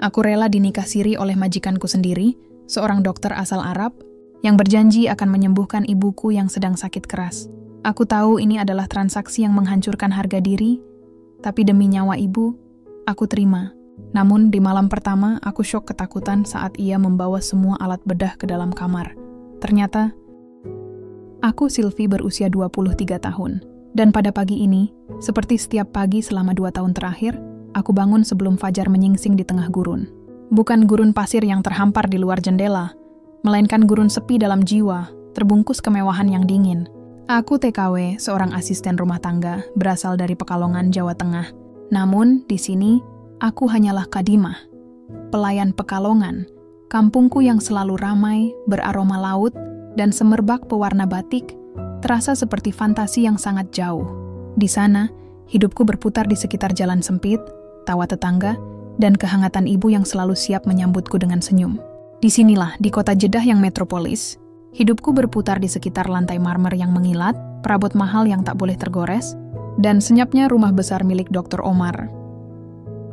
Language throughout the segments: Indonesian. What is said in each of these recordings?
Aku rela dinikah siri oleh majikanku sendiri, seorang dokter asal Arab, yang berjanji akan menyembuhkan ibuku yang sedang sakit keras. Aku tahu ini adalah transaksi yang menghancurkan harga diri, tapi demi nyawa ibu, aku terima. Namun di malam pertama, aku syok ketakutan saat ia membawa semua alat bedah ke dalam kamar. Ternyata, aku Sylvie berusia 23 tahun. Dan pada pagi ini, seperti setiap pagi selama 2 tahun terakhir, aku bangun sebelum fajar menyingsing di tengah gurun. Bukan gurun pasir yang terhampar di luar jendela, melainkan gurun sepi dalam jiwa, terbungkus kemewahan yang dingin. Aku TKW, seorang asisten rumah tangga, berasal dari Pekalongan, Jawa Tengah. Namun, di sini, aku hanyalah Kadimah, pelayan Pekalongan, kampungku yang selalu ramai, beraroma laut, dan semerbak pewarna batik, terasa seperti fantasi yang sangat jauh. Di sana, hidupku berputar di sekitar jalan sempit, tawa tetangga, dan kehangatan ibu yang selalu siap menyambutku dengan senyum. Disinilah, di kota Jeddah yang metropolis, hidupku berputar di sekitar lantai marmer yang mengilat, perabot mahal yang tak boleh tergores, dan senyapnya rumah besar milik Dr. Omar.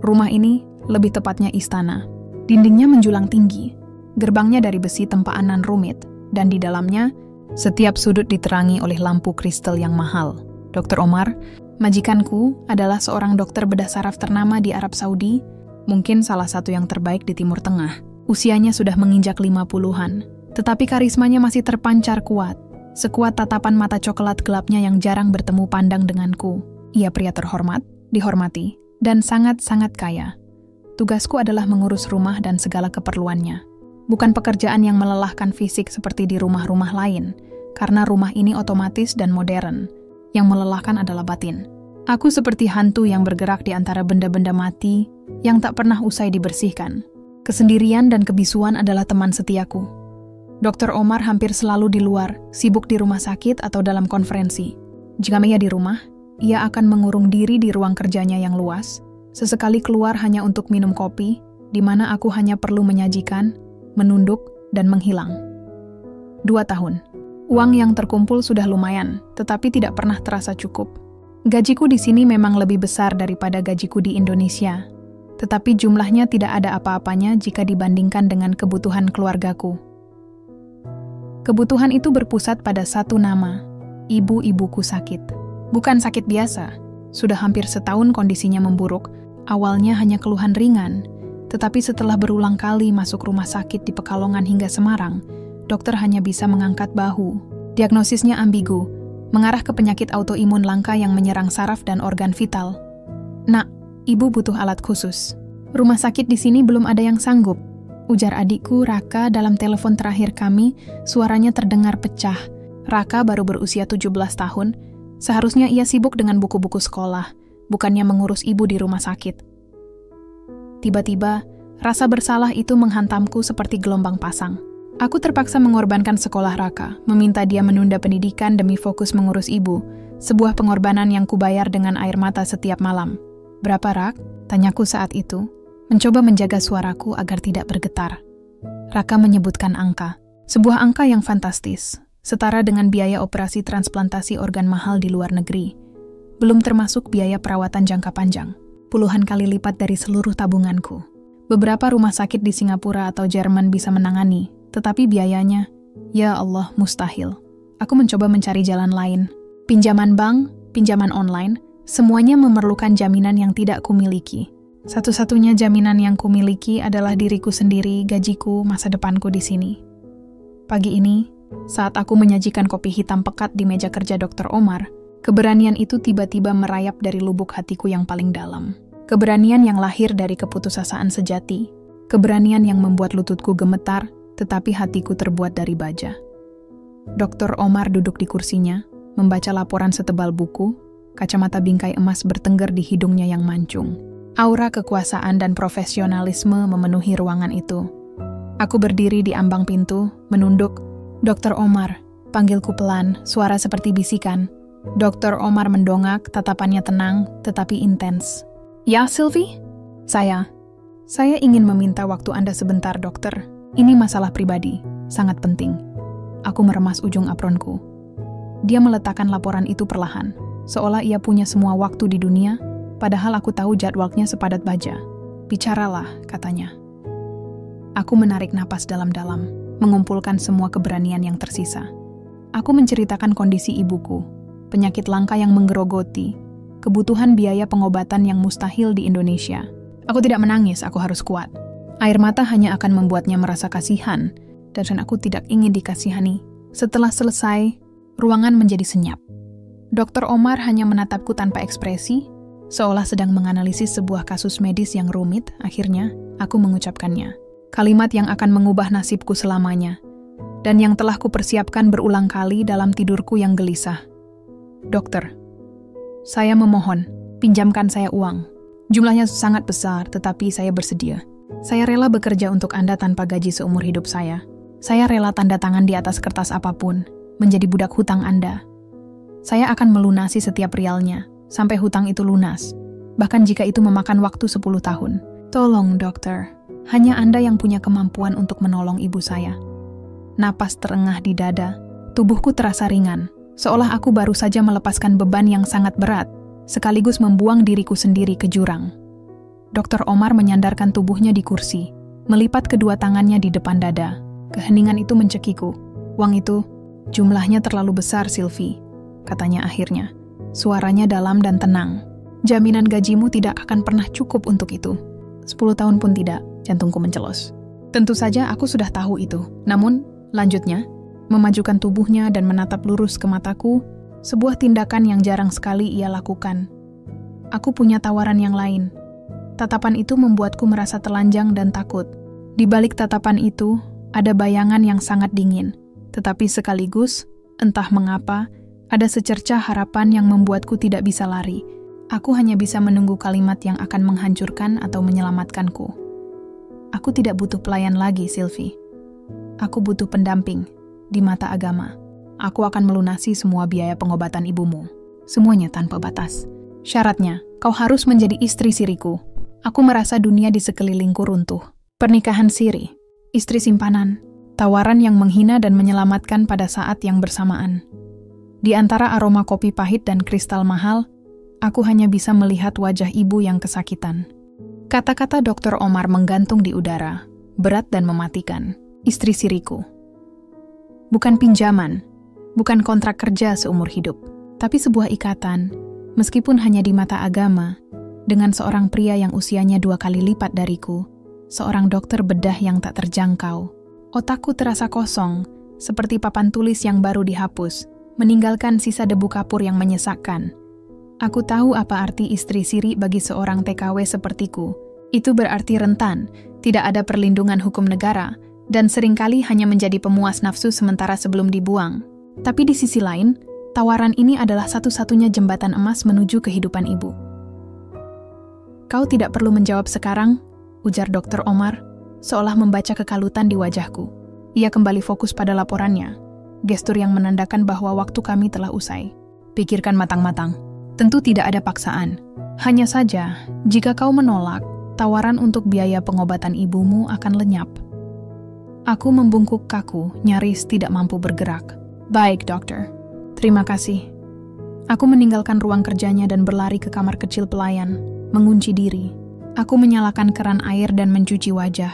Rumah ini, lebih tepatnya istana. Dindingnya menjulang tinggi, gerbangnya dari besi tempaanan rumit, dan di dalamnya, setiap sudut diterangi oleh lampu kristal yang mahal. Dr. Omar, majikanku, adalah seorang dokter bedah saraf ternama di Arab Saudi, mungkin salah satu yang terbaik di Timur Tengah. Usianya sudah menginjak 50-an, tetapi karismanya masih terpancar kuat, sekuat tatapan mata coklat gelapnya yang jarang bertemu pandang denganku. Ia pria terhormat, dihormati, dan sangat-sangat kaya. Tugasku adalah mengurus rumah dan segala keperluannya. Bukan pekerjaan yang melelahkan fisik seperti di rumah-rumah lain, karena rumah ini otomatis dan modern. Yang melelahkan adalah batin. Aku seperti hantu yang bergerak di antara benda-benda mati yang tak pernah usai dibersihkan. Kesendirian dan kebisuan adalah teman setiaku. Dr. Omar hampir selalu di luar, sibuk di rumah sakit atau dalam konferensi. Jika ia di rumah, ia akan mengurung diri di ruang kerjanya yang luas, sesekali keluar hanya untuk minum kopi, di mana aku hanya perlu menyajikan, menunduk, dan menghilang. 2 tahun. Uang yang terkumpul sudah lumayan, tetapi tidak pernah terasa cukup. Gajiku di sini memang lebih besar daripada gajiku di Indonesia, tetapi jumlahnya tidak ada apa-apanya jika dibandingkan dengan kebutuhan keluargaku. Kebutuhan itu berpusat pada satu nama, ibu-ibuku sakit. Bukan sakit biasa, sudah hampir setahun kondisinya memburuk, awalnya hanya keluhan ringan, tetapi setelah berulang kali masuk rumah sakit di Pekalongan hingga Semarang, dokter hanya bisa mengangkat bahu. Diagnosisnya ambigu, mengarah ke penyakit autoimun langka yang menyerang saraf dan organ vital. Nak, ibu butuh alat khusus. Rumah sakit di sini belum ada yang sanggup, ujar adikku Raka dalam telepon terakhir kami, suaranya terdengar pecah. Raka baru berusia 17 tahun, seharusnya ia sibuk dengan buku-buku sekolah, bukannya mengurus ibu di rumah sakit. Tiba-tiba, rasa bersalah itu menghantamku seperti gelombang pasang. Aku terpaksa mengorbankan sekolah Raka, meminta dia menunda pendidikan demi fokus mengurus ibu, sebuah pengorbanan yang kubayar dengan air mata setiap malam. Berapa, Rak? Tanyaku saat itu, mencoba menjaga suaraku agar tidak bergetar. Raka menyebutkan angka, sebuah angka yang fantastis, setara dengan biaya operasi transplantasi organ mahal di luar negeri. Belum termasuk biaya perawatan jangka panjang. Puluhan kali lipat dari seluruh tabunganku. Beberapa rumah sakit di Singapura atau Jerman bisa menangani, tetapi biayanya, ya Allah, mustahil. Aku mencoba mencari jalan lain. Pinjaman bank, pinjaman online, semuanya memerlukan jaminan yang tidak kumiliki. Satu-satunya jaminan yang kumiliki adalah diriku sendiri, gajiku, masa depanku di sini. Pagi ini, saat aku menyajikan kopi hitam pekat di meja kerja Dr. Omar, keberanian itu tiba-tiba merayap dari lubuk hatiku yang paling dalam. Keberanian yang lahir dari keputusasaan sejati. Keberanian yang membuat lututku gemetar, tetapi hatiku terbuat dari baja. Dr. Omar duduk di kursinya, membaca laporan setebal buku, kacamata bingkai emas bertengger di hidungnya yang mancung. Aura kekuasaan dan profesionalisme memenuhi ruangan itu. Aku berdiri di ambang pintu, menunduk. Dr. Omar, panggilku pelan, suara seperti bisikan. Dr. Omar mendongak, tatapannya tenang, tetapi intens. Ya, Sylvie? Saya ingin meminta waktu Anda sebentar, dokter. Ini masalah pribadi, sangat penting. Aku meremas ujung apronku. Dia meletakkan laporan itu perlahan, seolah ia punya semua waktu di dunia, padahal aku tahu jadwalnya sepadat baja. Bicaralah, katanya. Aku menarik napas dalam-dalam, mengumpulkan semua keberanian yang tersisa. Aku menceritakan kondisi ibuku, penyakit langka yang menggerogoti, kebutuhan biaya pengobatan yang mustahil di Indonesia. Aku tidak menangis, aku harus kuat. Air mata hanya akan membuatnya merasa kasihan, dan aku tidak ingin dikasihani. Setelah selesai, ruangan menjadi senyap. Dr. Omar hanya menatapku tanpa ekspresi, seolah sedang menganalisis sebuah kasus medis yang rumit. Akhirnya, aku mengucapkannya. Kalimat yang akan mengubah nasibku selamanya, dan yang telah kupersiapkan berulang kali dalam tidurku yang gelisah. Dokter, saya memohon, pinjamkan saya uang. Jumlahnya sangat besar, tetapi saya bersedia. Saya rela bekerja untuk Anda tanpa gaji seumur hidup saya. Saya rela tanda tangan di atas kertas apapun, menjadi budak hutang Anda. Saya akan melunasi setiap rialnya, sampai hutang itu lunas. Bahkan jika itu memakan waktu 10 tahun. Tolong, dokter. Hanya Anda yang punya kemampuan untuk menolong ibu saya. Napas terengah di dada, tubuhku terasa ringan, seolah aku baru saja melepaskan beban yang sangat berat, sekaligus membuang diriku sendiri ke jurang. Dr. Omar menyandarkan tubuhnya di kursi, melipat kedua tangannya di depan dada. Keheningan itu mencekiku. Uang itu, jumlahnya terlalu besar, Sylvie, katanya akhirnya. Suaranya dalam dan tenang. Jaminan gajimu tidak akan pernah cukup untuk itu. 10 tahun pun tidak, jantungku mencelos. Tentu saja aku sudah tahu itu. Namun, lanjutnya, memajukan tubuhnya dan menatap lurus ke mataku, sebuah tindakan yang jarang sekali ia lakukan. Aku punya tawaran yang lain. Tatapan itu membuatku merasa telanjang dan takut. Di balik tatapan itu, ada bayangan yang sangat dingin. Tetapi sekaligus, entah mengapa, ada secercah harapan yang membuatku tidak bisa lari. Aku hanya bisa menunggu kalimat yang akan menghancurkan atau menyelamatkanku. Aku tidak butuh pelayan lagi, Sylvie. Aku butuh pendamping. Di mata agama, aku akan melunasi semua biaya pengobatan ibumu. Semuanya tanpa batas. Syaratnya, kau harus menjadi istri siriku. Aku merasa dunia di sekelilingku runtuh. Pernikahan siri, istri simpanan, tawaran yang menghina dan menyelamatkan pada saat yang bersamaan. Di antara aroma kopi pahit dan kristal mahal, aku hanya bisa melihat wajah ibu yang kesakitan. Kata-kata Dr. Omar menggantung di udara, berat dan mematikan. Istri siriku. Bukan pinjaman, bukan kontrak kerja seumur hidup, tapi sebuah ikatan, meskipun hanya di mata agama, dengan seorang pria yang usianya 2 kali lipat dariku, seorang dokter bedah yang tak terjangkau. Otakku terasa kosong, seperti papan tulis yang baru dihapus, meninggalkan sisa debu kapur yang menyesakkan. Aku tahu apa arti istri siri bagi seorang TKW sepertiku. Itu berarti rentan, tidak ada perlindungan hukum negara, dan seringkali hanya menjadi pemuas nafsu sementara sebelum dibuang. Tapi di sisi lain, tawaran ini adalah satu-satunya jembatan emas menuju kehidupan ibu. Kau tidak perlu menjawab sekarang, ujar Dr. Omar, seolah membaca kekalutan di wajahku. Ia kembali fokus pada laporannya, gestur yang menandakan bahwa waktu kami telah usai. Pikirkan matang-matang. Tentu tidak ada paksaan. Hanya saja, jika kau menolak, tawaran untuk biaya pengobatan ibumu akan lenyap. Aku membungkuk kaku, nyaris tidak mampu bergerak. Baik, dokter. Terima kasih. Aku meninggalkan ruang kerjanya dan berlari ke kamar kecil pelayan, mengunci diri. Aku menyalakan keran air dan mencuci wajah,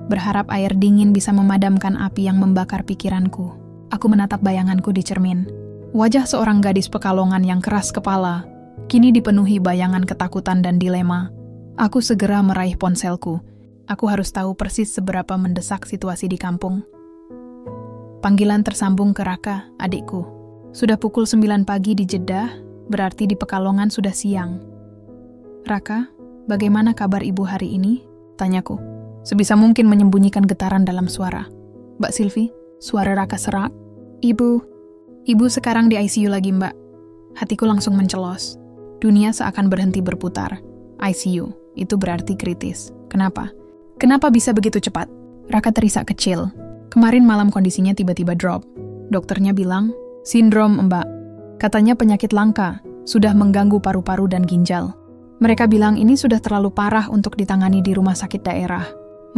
berharap air dingin bisa memadamkan api yang membakar pikiranku. Aku menatap bayanganku di cermin. Wajah seorang gadis Pekalongan yang keras kepala, kini dipenuhi bayangan ketakutan dan dilema. Aku segera meraih ponselku. Aku harus tahu persis seberapa mendesak situasi di kampung. Panggilan tersambung ke Raka, adikku. Sudah pukul 9 pagi di Jeddah, berarti di Pekalongan sudah siang. Raka, bagaimana kabar ibu hari ini? Tanyaku. Sebisa mungkin menyembunyikan getaran dalam suara. Mbak Sylvie, suara Raka serak. Ibu sekarang di ICU lagi, Mbak. Hatiku langsung mencelos. Dunia seakan berhenti berputar. ICU, itu berarti kritis. Kenapa? Kenapa bisa begitu cepat? Raka terisak kecil. Kemarin malam kondisinya tiba-tiba drop. Dokternya bilang, sindrom, Mbak. Katanya penyakit langka, sudah mengganggu paru-paru dan ginjal. Mereka bilang ini sudah terlalu parah untuk ditangani di rumah sakit daerah.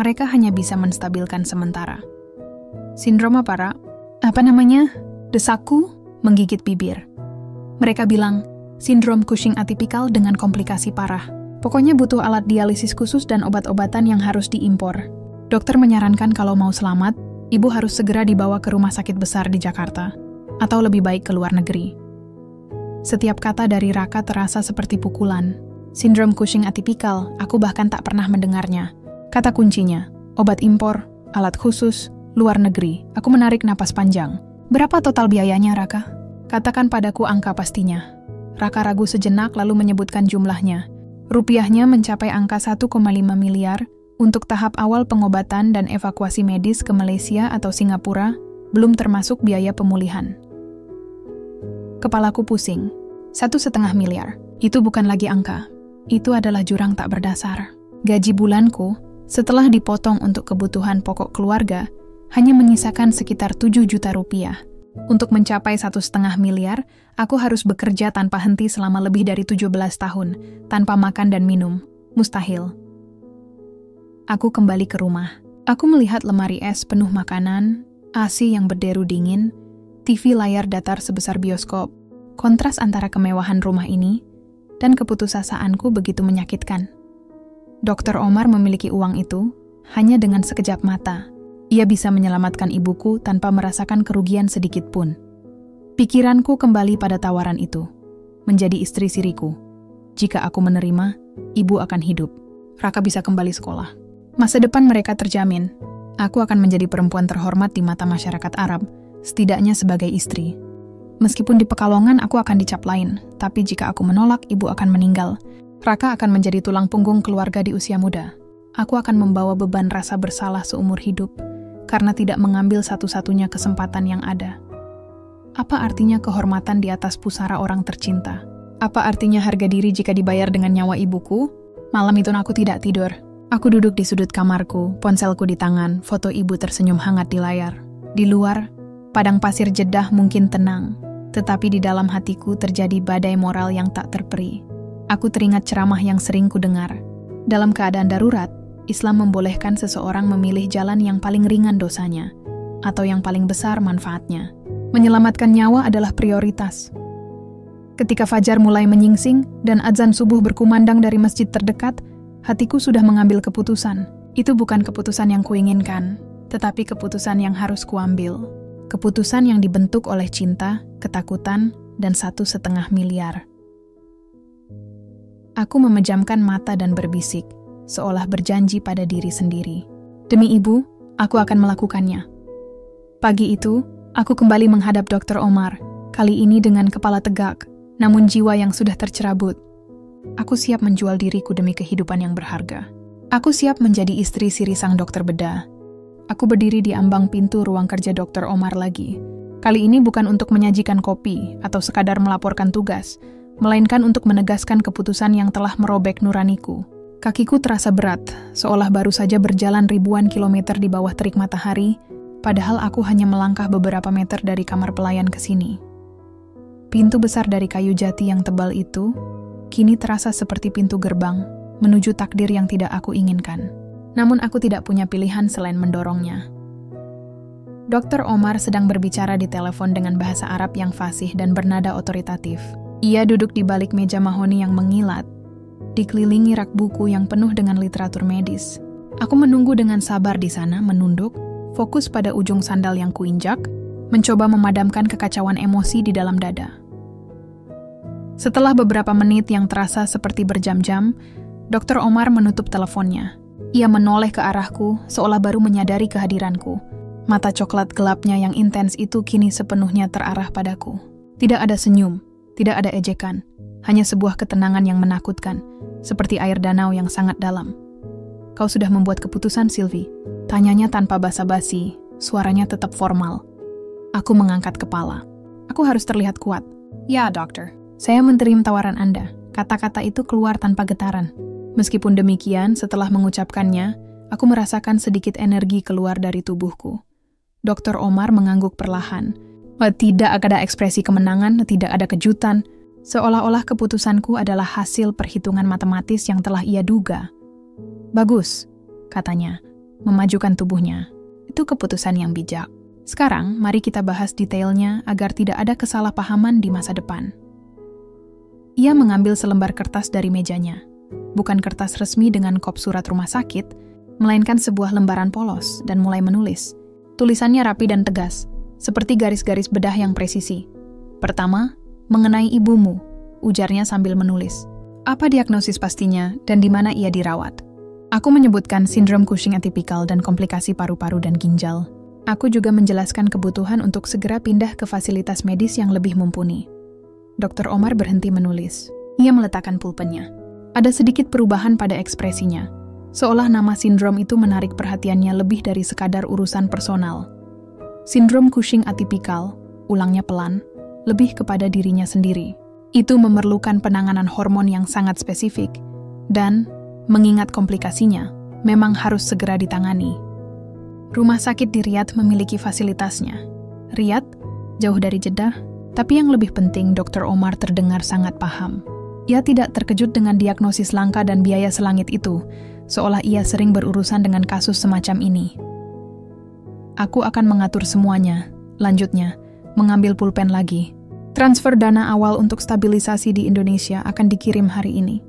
Mereka hanya bisa menstabilkan sementara. Sindrom apa, Ra? Apa namanya? Desakku menggigit bibir. Mereka bilang, sindrom Cushing atipikal dengan komplikasi parah. Pokoknya butuh alat dialisis khusus dan obat-obatan yang harus diimpor. Dokter menyarankan kalau mau selamat, ibu harus segera dibawa ke rumah sakit besar di Jakarta, atau lebih baik ke luar negeri. Setiap kata dari Raka terasa seperti pukulan. Sindrom Cushing atipikal, aku bahkan tak pernah mendengarnya. Kata kuncinya, obat impor, alat khusus, luar negeri. Aku menarik napas panjang. Berapa total biayanya, Raka? Katakan padaku angka pastinya. Raka ragu sejenak lalu menyebutkan jumlahnya. Rupiahnya mencapai angka 1,5 miliar untuk tahap awal pengobatan dan evakuasi medis ke Malaysia atau Singapura, belum termasuk biaya pemulihan. Kepalaku pusing. 1,5 miliar. Itu bukan lagi angka. Itu adalah jurang tak berdasar. Gaji bulanku, setelah dipotong untuk kebutuhan pokok keluarga, hanya menyisakan sekitar 7 juta rupiah. Untuk mencapai 1,5 miliar, aku harus bekerja tanpa henti selama lebih dari 17 tahun, tanpa makan dan minum. Mustahil. Aku kembali ke rumah. Aku melihat lemari es penuh makanan, AC yang berderu dingin, TV layar datar sebesar bioskop. Kontras antara kemewahan rumah ini dan keputusasaan begitu menyakitkan. Dr. Omar memiliki uang itu hanya dengan sekejap mata. Ia bisa menyelamatkan ibuku tanpa merasakan kerugian sedikit pun. Pikiranku kembali pada tawaran itu, menjadi istri siriku. Jika aku menerima, ibu akan hidup. Raka bisa kembali sekolah. Masa depan mereka terjamin. Aku akan menjadi perempuan terhormat di mata masyarakat Arab, setidaknya sebagai istri. Meskipun di Pekalongan aku akan dicap lain, tapi jika aku menolak, ibu akan meninggal. Raka akan menjadi tulang punggung keluarga di usia muda. Aku akan membawa beban rasa bersalah seumur hidup, karena tidak mengambil satu-satunya kesempatan yang ada. Apa artinya kehormatan di atas pusara orang tercinta? Apa artinya harga diri jika dibayar dengan nyawa ibuku? Malam itu aku tidak tidur. Aku duduk di sudut kamarku, ponselku di tangan, foto ibu tersenyum hangat di layar. Di luar, padang pasir Jeddah mungkin tenang, tetapi di dalam hatiku terjadi badai moral yang tak terperi. Aku teringat ceramah yang sering kudengar. Dalam keadaan darurat, Islam membolehkan seseorang memilih jalan yang paling ringan dosanya, atau yang paling besar manfaatnya. Menyelamatkan nyawa adalah prioritas. Ketika fajar mulai menyingsing dan azan subuh berkumandang dari masjid terdekat, hatiku sudah mengambil keputusan. Itu bukan keputusan yang kuinginkan, tetapi keputusan yang harus kuambil. Keputusan yang dibentuk oleh cinta, ketakutan, dan 1,5 miliar. Aku memejamkan mata dan berbisik, seolah berjanji pada diri sendiri. Demi ibu, aku akan melakukannya. Pagi itu, aku kembali menghadap Dr. Omar, kali ini dengan kepala tegak, namun jiwa yang sudah tercerabut. Aku siap menjual diriku demi kehidupan yang berharga. Aku siap menjadi istri siri sang dokter bedah. Aku berdiri di ambang pintu ruang kerja Dr. Omar lagi. Kali ini bukan untuk menyajikan kopi atau sekadar melaporkan tugas, melainkan untuk menegaskan keputusan yang telah merobek nuraniku. Kakiku terasa berat, seolah baru saja berjalan ribuan kilometer di bawah terik matahari, padahal aku hanya melangkah beberapa meter dari kamar pelayan ke sini. Pintu besar dari kayu jati yang tebal itu kini terasa seperti pintu gerbang menuju takdir yang tidak aku inginkan. Namun aku tidak punya pilihan selain mendorongnya. Dr. Omar sedang berbicara di telepon dengan bahasa Arab yang fasih dan bernada otoritatif. Ia duduk di balik meja mahoni yang mengilat, dikelilingi rak buku yang penuh dengan literatur medis. Aku menunggu dengan sabar di sana, menunduk, fokus pada ujung sandal yang kuinjak, mencoba memadamkan kekacauan emosi di dalam dada. Setelah beberapa menit yang terasa seperti berjam-jam, Dr. Omar menutup teleponnya. Ia menoleh ke arahku, seolah baru menyadari kehadiranku. Mata coklat gelapnya yang intens itu kini sepenuhnya terarah padaku. Tidak ada senyum, tidak ada ejekan, hanya sebuah ketenangan yang menakutkan, seperti air danau yang sangat dalam. "Kau sudah membuat keputusan, Sylvie?" Tanyanya tanpa basa-basi, suaranya tetap formal. Aku mengangkat kepala. Aku harus terlihat kuat. "Ya, dokter. Saya menerima tawaran Anda." Kata-kata itu keluar tanpa getaran. Meskipun demikian, setelah mengucapkannya, aku merasakan sedikit energi keluar dari tubuhku. Dr. Omar mengangguk perlahan. Tidak ada ekspresi kemenangan, tidak ada kejutan. Seolah-olah keputusanku adalah hasil perhitungan matematis yang telah ia duga. "Bagus," katanya, memajukan tubuhnya. "Itu keputusan yang bijak. Sekarang, mari kita bahas detailnya agar tidak ada kesalahpahaman di masa depan." Ia mengambil selembar kertas dari mejanya. Bukan kertas resmi dengan kop surat rumah sakit, melainkan sebuah lembaran polos dan mulai menulis. Tulisannya rapi dan tegas, seperti garis-garis bedah yang presisi. Pertama, mengenai ibumu, ujarnya sambil menulis. Apa diagnosis pastinya dan di mana ia dirawat? Aku menyebutkan sindrom Cushing atipikal dan komplikasi paru-paru dan ginjal. Aku juga menjelaskan kebutuhan untuk segera pindah ke fasilitas medis yang lebih mumpuni. Dr. Omar berhenti menulis. Ia meletakkan pulpennya. Ada sedikit perubahan pada ekspresinya, seolah nama sindrom itu menarik perhatiannya lebih dari sekadar urusan personal. Sindrom Cushing atipikal, ulangnya pelan, lebih kepada dirinya sendiri. Itu memerlukan penanganan hormon yang sangat spesifik, dan, mengingat komplikasinya, memang harus segera ditangani. Rumah sakit di Riyadh memiliki fasilitasnya. Riyadh, jauh dari Jeddah, tapi yang lebih penting Dr. Omar terdengar sangat paham. Ia tidak terkejut dengan diagnosis langka dan biaya selangit itu, seolah ia sering berurusan dengan kasus semacam ini. Aku akan mengatur semuanya, lanjutnya, mengambil pulpen lagi. Transfer dana awal untuk stabilisasi di Indonesia akan dikirim hari ini.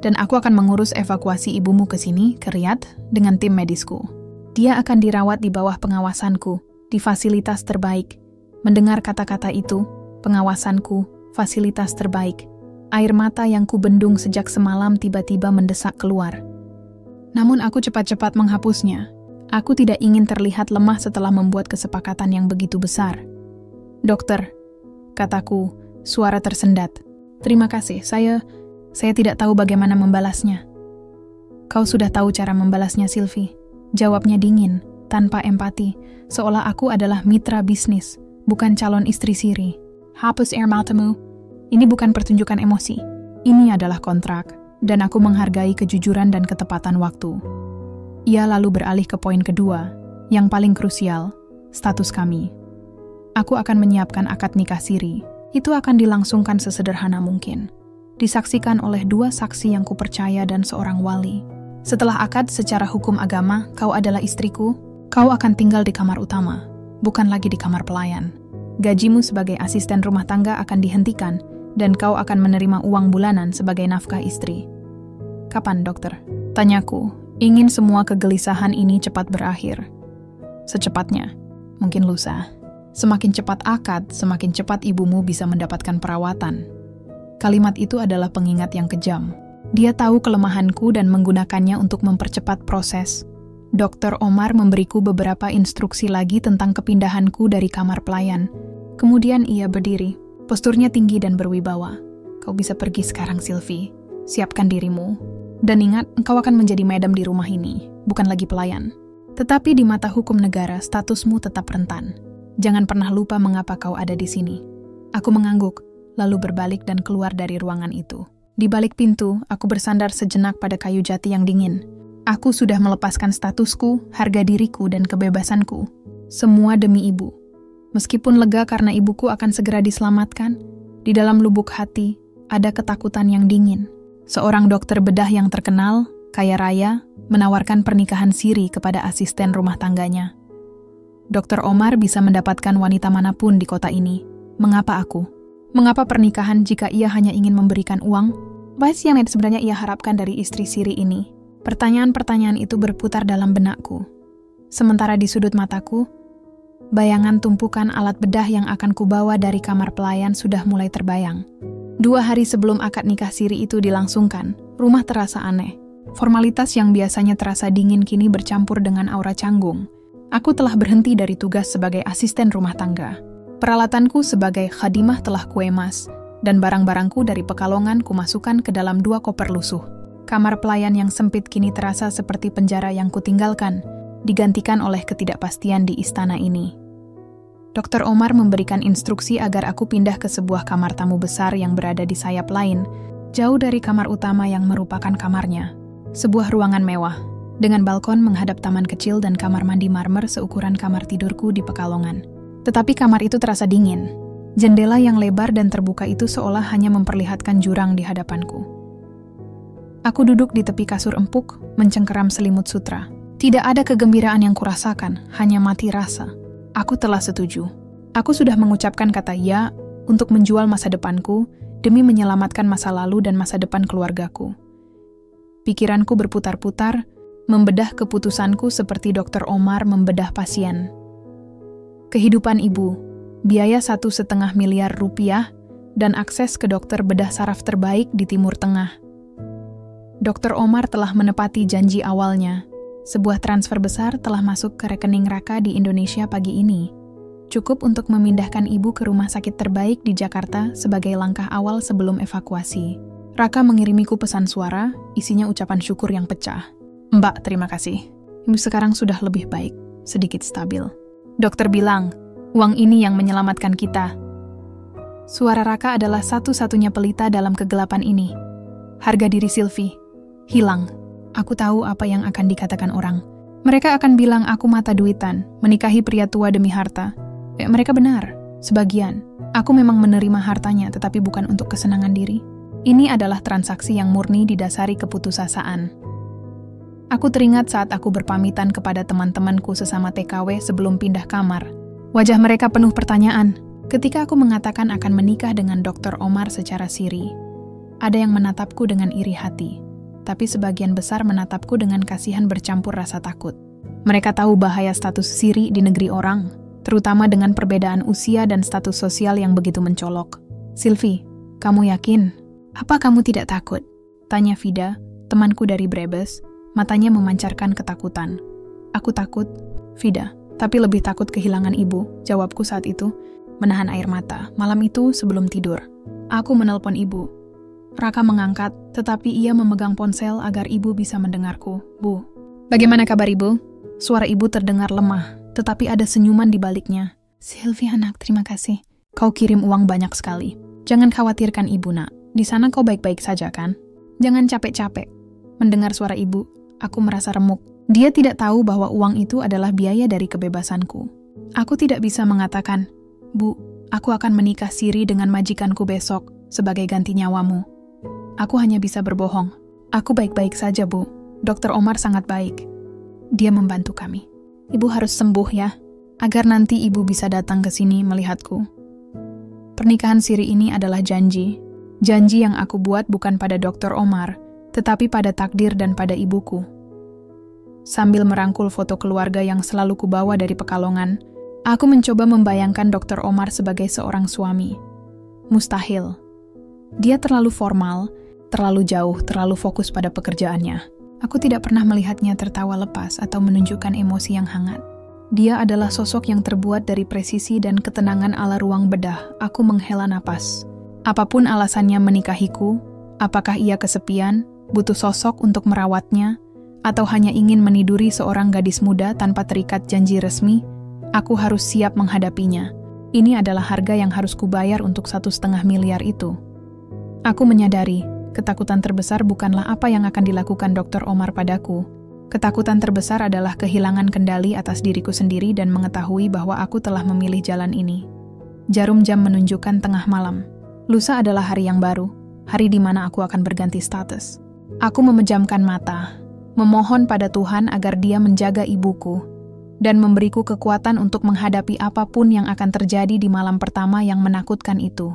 Dan aku akan mengurus evakuasi ibumu ke sini, ke Riyadh, dengan tim medisku. Dia akan dirawat di bawah pengawasanku, di fasilitas terbaik. Mendengar kata-kata itu, pengawasanku, fasilitas terbaik. Air mata yang kubendung sejak semalam tiba-tiba mendesak keluar. Namun aku cepat-cepat menghapusnya. Aku tidak ingin terlihat lemah setelah membuat kesepakatan yang begitu besar. Dokter, kataku, suara tersendat. Terima kasih, saya tidak tahu bagaimana membalasnya. Kau sudah tahu cara membalasnya, Sylvie. Jawabnya dingin, tanpa empati, seolah aku adalah mitra bisnis, bukan calon istri siri. Hapus air matamu. Ini bukan pertunjukan emosi. Ini adalah kontrak, dan aku menghargai kejujuran dan ketepatan waktu. Ia lalu beralih ke poin kedua, yang paling krusial, status kami. Aku akan menyiapkan akad nikah siri. Itu akan dilangsungkan sesederhana mungkin. Disaksikan oleh 2 saksi yang kupercaya dan seorang wali. Setelah akad secara hukum agama, kau adalah istriku, kau akan tinggal di kamar utama, bukan lagi di kamar pelayan. Gajimu sebagai asisten rumah tangga akan dihentikan, dan kau akan menerima uang bulanan sebagai nafkah istri. Kapan, dokter? Tanyaku, ingin semua kegelisahan ini cepat berakhir. Secepatnya, mungkin lusa. Semakin cepat akad, semakin cepat ibumu bisa mendapatkan perawatan. Kalimat itu adalah pengingat yang kejam. Dia tahu kelemahanku dan menggunakannya untuk mempercepat proses. Dr. Omar memberiku beberapa instruksi lagi tentang kepindahanku dari kamar pelayan. Kemudian ia berdiri, posturnya tinggi dan berwibawa. Kau bisa pergi sekarang, Sylvie. Siapkan dirimu. Dan ingat, engkau akan menjadi madam di rumah ini, bukan lagi pelayan. Tetapi di mata hukum negara, statusmu tetap rentan. Jangan pernah lupa mengapa kau ada di sini. Aku mengangguk, lalu berbalik dan keluar dari ruangan itu. Di balik pintu, aku bersandar sejenak pada kayu jati yang dingin. Aku sudah melepaskan statusku, harga diriku, dan kebebasanku. Semua demi ibu. Meskipun lega karena ibuku akan segera diselamatkan, di dalam lubuk hati ada ketakutan yang dingin. Seorang dokter bedah yang terkenal, kaya raya, menawarkan pernikahan siri kepada asisten rumah tangganya. Dr. Omar bisa mendapatkan wanita manapun di kota ini. Mengapa aku? Mengapa pernikahan jika ia hanya ingin memberikan uang? Apa yang sebenarnya ia harapkan dari istri siri ini? Pertanyaan-pertanyaan itu berputar dalam benakku. Sementara di sudut mataku, bayangan tumpukan alat bedah yang akan kubawa dari kamar pelayan sudah mulai terbayang. 2 hari sebelum akad nikah siri itu dilangsungkan, rumah terasa aneh. Formalitas yang biasanya terasa dingin kini bercampur dengan aura canggung. Aku telah berhenti dari tugas sebagai asisten rumah tangga. Peralatanku sebagai khadimah telah kuemas, dan barang-barangku dari Pekalongan kumasukkan ke dalam 2 koper lusuh. Kamar pelayan yang sempit kini terasa seperti penjara yang kutinggalkan, digantikan oleh ketidakpastian di istana ini. Dr. Omar memberikan instruksi agar aku pindah ke sebuah kamar tamu besar yang berada di sayap lain, jauh dari kamar utama yang merupakan kamarnya. Sebuah ruangan mewah, dengan balkon menghadap taman kecil dan kamar mandi marmer seukuran kamar tidurku di Pekalongan. Tetapi kamar itu terasa dingin. Jendela yang lebar dan terbuka itu seolah hanya memperlihatkan jurang di hadapanku. Aku duduk di tepi kasur empuk, mencengkeram selimut sutra. Tidak ada kegembiraan yang kurasakan, hanya mati rasa. Aku telah setuju. Aku sudah mengucapkan kata ya untuk menjual masa depanku demi menyelamatkan masa lalu dan masa depan keluargaku. Pikiranku berputar-putar, membedah keputusanku seperti Dr. Omar membedah pasien. Kehidupan ibu, biaya 1,5 miliar rupiah, dan akses ke dokter bedah saraf terbaik di Timur Tengah. Dr. Omar telah menepati janji awalnya. Sebuah transfer besar telah masuk ke rekening Raka di Indonesia pagi ini. Cukup untuk memindahkan ibu ke rumah sakit terbaik di Jakarta sebagai langkah awal sebelum evakuasi. Raka mengirimiku pesan suara, isinya ucapan syukur yang pecah. Mbak, terima kasih. Ibu sekarang sudah lebih baik, sedikit stabil. Dokter bilang, uang ini yang menyelamatkan kita. Suara Raka adalah satu-satunya pelita dalam kegelapan ini. Harga diri Sylvie hilang. Aku tahu apa yang akan dikatakan orang. Mereka akan bilang aku mata duitan, menikahi pria tua demi harta. Mereka benar, sebagian. Aku memang menerima hartanya, tetapi bukan untuk kesenangan diri. Ini adalah transaksi yang murni didasari keputusasaan. Aku teringat saat aku berpamitan kepada teman-temanku sesama TKW sebelum pindah kamar. Wajah mereka penuh pertanyaan. Ketika aku mengatakan akan menikah dengan Dr. Omar secara siri, ada yang menatapku dengan iri hati. Tapi sebagian besar menatapku dengan kasihan bercampur rasa takut. Mereka tahu bahaya status siri di negeri orang, terutama dengan perbedaan usia dan status sosial yang begitu mencolok. Sylvie, kamu yakin? Apa kamu tidak takut? Tanya Vida, temanku dari Brebes, matanya memancarkan ketakutan. Aku takut, Vida, tapi lebih takut kehilangan ibu, jawabku saat itu, menahan air mata. Malam itu sebelum tidur, aku menelpon ibu. Raka mengangkat, tetapi ia memegang ponsel agar ibu bisa mendengarku. Bu, bagaimana kabar ibu? Suara ibu terdengar lemah, tetapi ada senyuman di baliknya. Sylvie anak, terima kasih. Kau kirim uang banyak sekali. Jangan khawatirkan ibu nak, di sana kau baik-baik saja kan? Jangan capek-capek. Mendengar suara ibu, aku merasa remuk. Dia tidak tahu bahwa uang itu adalah biaya dari kebebasanku. Aku tidak bisa mengatakan, Bu, aku akan menikah siri dengan majikanku besok sebagai ganti nyawamu. Aku hanya bisa berbohong. Aku baik-baik saja, Bu. Dr. Omar sangat baik. Dia membantu kami. Ibu harus sembuh ya, agar nanti ibu bisa datang ke sini melihatku. Pernikahan siri ini adalah janji. Janji yang aku buat bukan pada Dr. Omar, tetapi pada takdir dan pada ibuku. Sambil merangkul foto keluarga yang selalu kubawa dari Pekalongan, aku mencoba membayangkan Dr. Omar sebagai seorang suami. Mustahil. Dia terlalu formal, terlalu jauh, terlalu fokus pada pekerjaannya. Aku tidak pernah melihatnya tertawa lepas atau menunjukkan emosi yang hangat. Dia adalah sosok yang terbuat dari presisi dan ketenangan ala ruang bedah. Aku menghela napas. Apapun alasannya menikahiku, apakah ia kesepian, butuh sosok untuk merawatnya, atau hanya ingin meniduri seorang gadis muda tanpa terikat janji resmi, aku harus siap menghadapinya. Ini adalah harga yang harus kubayar untuk 1,5 miliar itu. Aku menyadari, ketakutan terbesar bukanlah apa yang akan dilakukan Dr. Omar padaku. Ketakutan terbesar adalah kehilangan kendali atas diriku sendiri dan mengetahui bahwa aku telah memilih jalan ini. Jarum jam menunjukkan tengah malam. Lusa adalah hari yang baru, hari di mana aku akan berganti status. Aku memejamkan mata, memohon pada Tuhan agar Dia menjaga ibuku, dan memberiku kekuatan untuk menghadapi apapun yang akan terjadi di malam pertama yang menakutkan itu.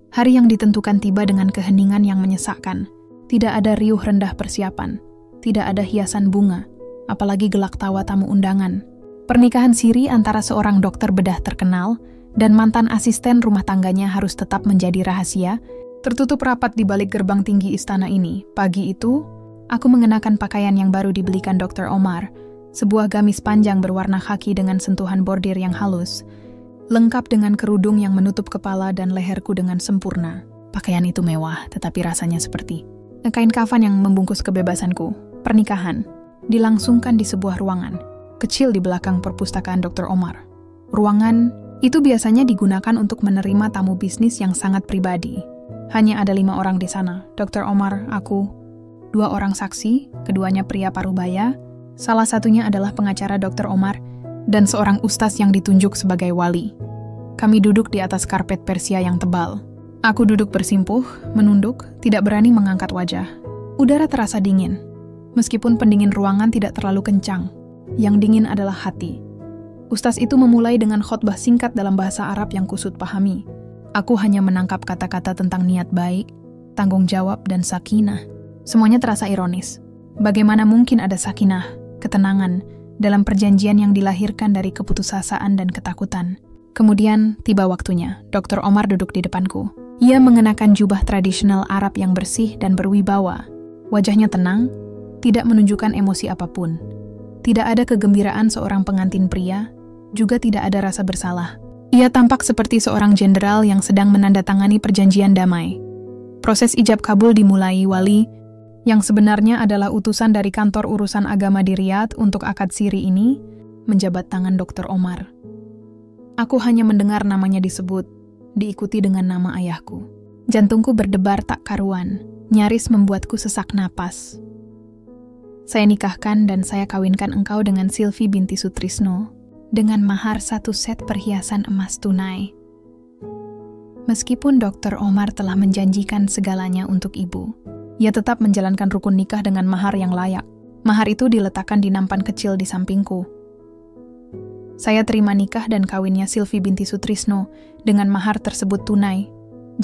Hari yang ditentukan tiba dengan keheningan yang menyesakkan. Tidak ada riuh rendah persiapan. Tidak ada hiasan bunga, apalagi gelak tawa tamu undangan. Pernikahan siri antara seorang dokter bedah terkenal dan mantan asisten rumah tangganya harus tetap menjadi rahasia, tertutup rapat di balik gerbang tinggi istana ini. Pagi itu, aku mengenakan pakaian yang baru dibelikan Dr. Omar, sebuah gamis panjang berwarna khaki dengan sentuhan bordir yang halus, lengkap dengan kerudung yang menutup kepala dan leherku dengan sempurna. Pakaian itu mewah, tetapi rasanya seperti kain kafan yang membungkus kebebasanku. Pernikahan dilangsungkan di sebuah ruangan kecil di belakang perpustakaan Dr. Omar. Ruangan itu biasanya digunakan untuk menerima tamu bisnis yang sangat pribadi. Hanya ada 5 orang di sana, Dr. Omar, aku, 2 orang saksi, keduanya pria parubaya, salah satunya adalah pengacara Dr. Omar, dan seorang ustaz yang ditunjuk sebagai wali. Kami duduk di atas karpet Persia yang tebal. Aku duduk bersimpuh, menunduk, tidak berani mengangkat wajah. Udara terasa dingin. Meskipun pendingin ruangan tidak terlalu kencang, yang dingin adalah hati. Ustaz itu memulai dengan khotbah singkat dalam bahasa Arab yang kusut pahami. Aku hanya menangkap kata-kata tentang niat baik, tanggung jawab, dan sakinah. Semuanya terasa ironis. Bagaimana mungkin ada sakinah, ketenangan, dalam perjanjian yang dilahirkan dari keputusasaan dan ketakutan? Kemudian tiba waktunya, Dr. Omar duduk di depanku. Ia mengenakan jubah tradisional Arab yang bersih dan berwibawa. Wajahnya tenang, tidak menunjukkan emosi apapun. Tidak ada kegembiraan seorang pengantin pria, juga tidak ada rasa bersalah. Ia tampak seperti seorang jenderal yang sedang menandatangani perjanjian damai. Proses ijab kabul dimulai wali, yang sebenarnya adalah utusan dari kantor urusan agama di Riyadh untuk akad siri ini, menjabat tangan Dr. Omar. Aku hanya mendengar namanya disebut, diikuti dengan nama ayahku. Jantungku berdebar tak karuan, nyaris membuatku sesak napas. Saya nikahkan dan saya kawinkan engkau dengan Sylvie binti Sutrisno, dengan mahar 1 set perhiasan emas tunai. Meskipun Dr. Omar telah menjanjikan segalanya untuk ibu, ia tetap menjalankan rukun nikah dengan mahar yang layak. Mahar itu diletakkan di nampan kecil di sampingku. Saya terima nikah dan kawinnya Sylvie binti Sutrisno dengan mahar tersebut tunai,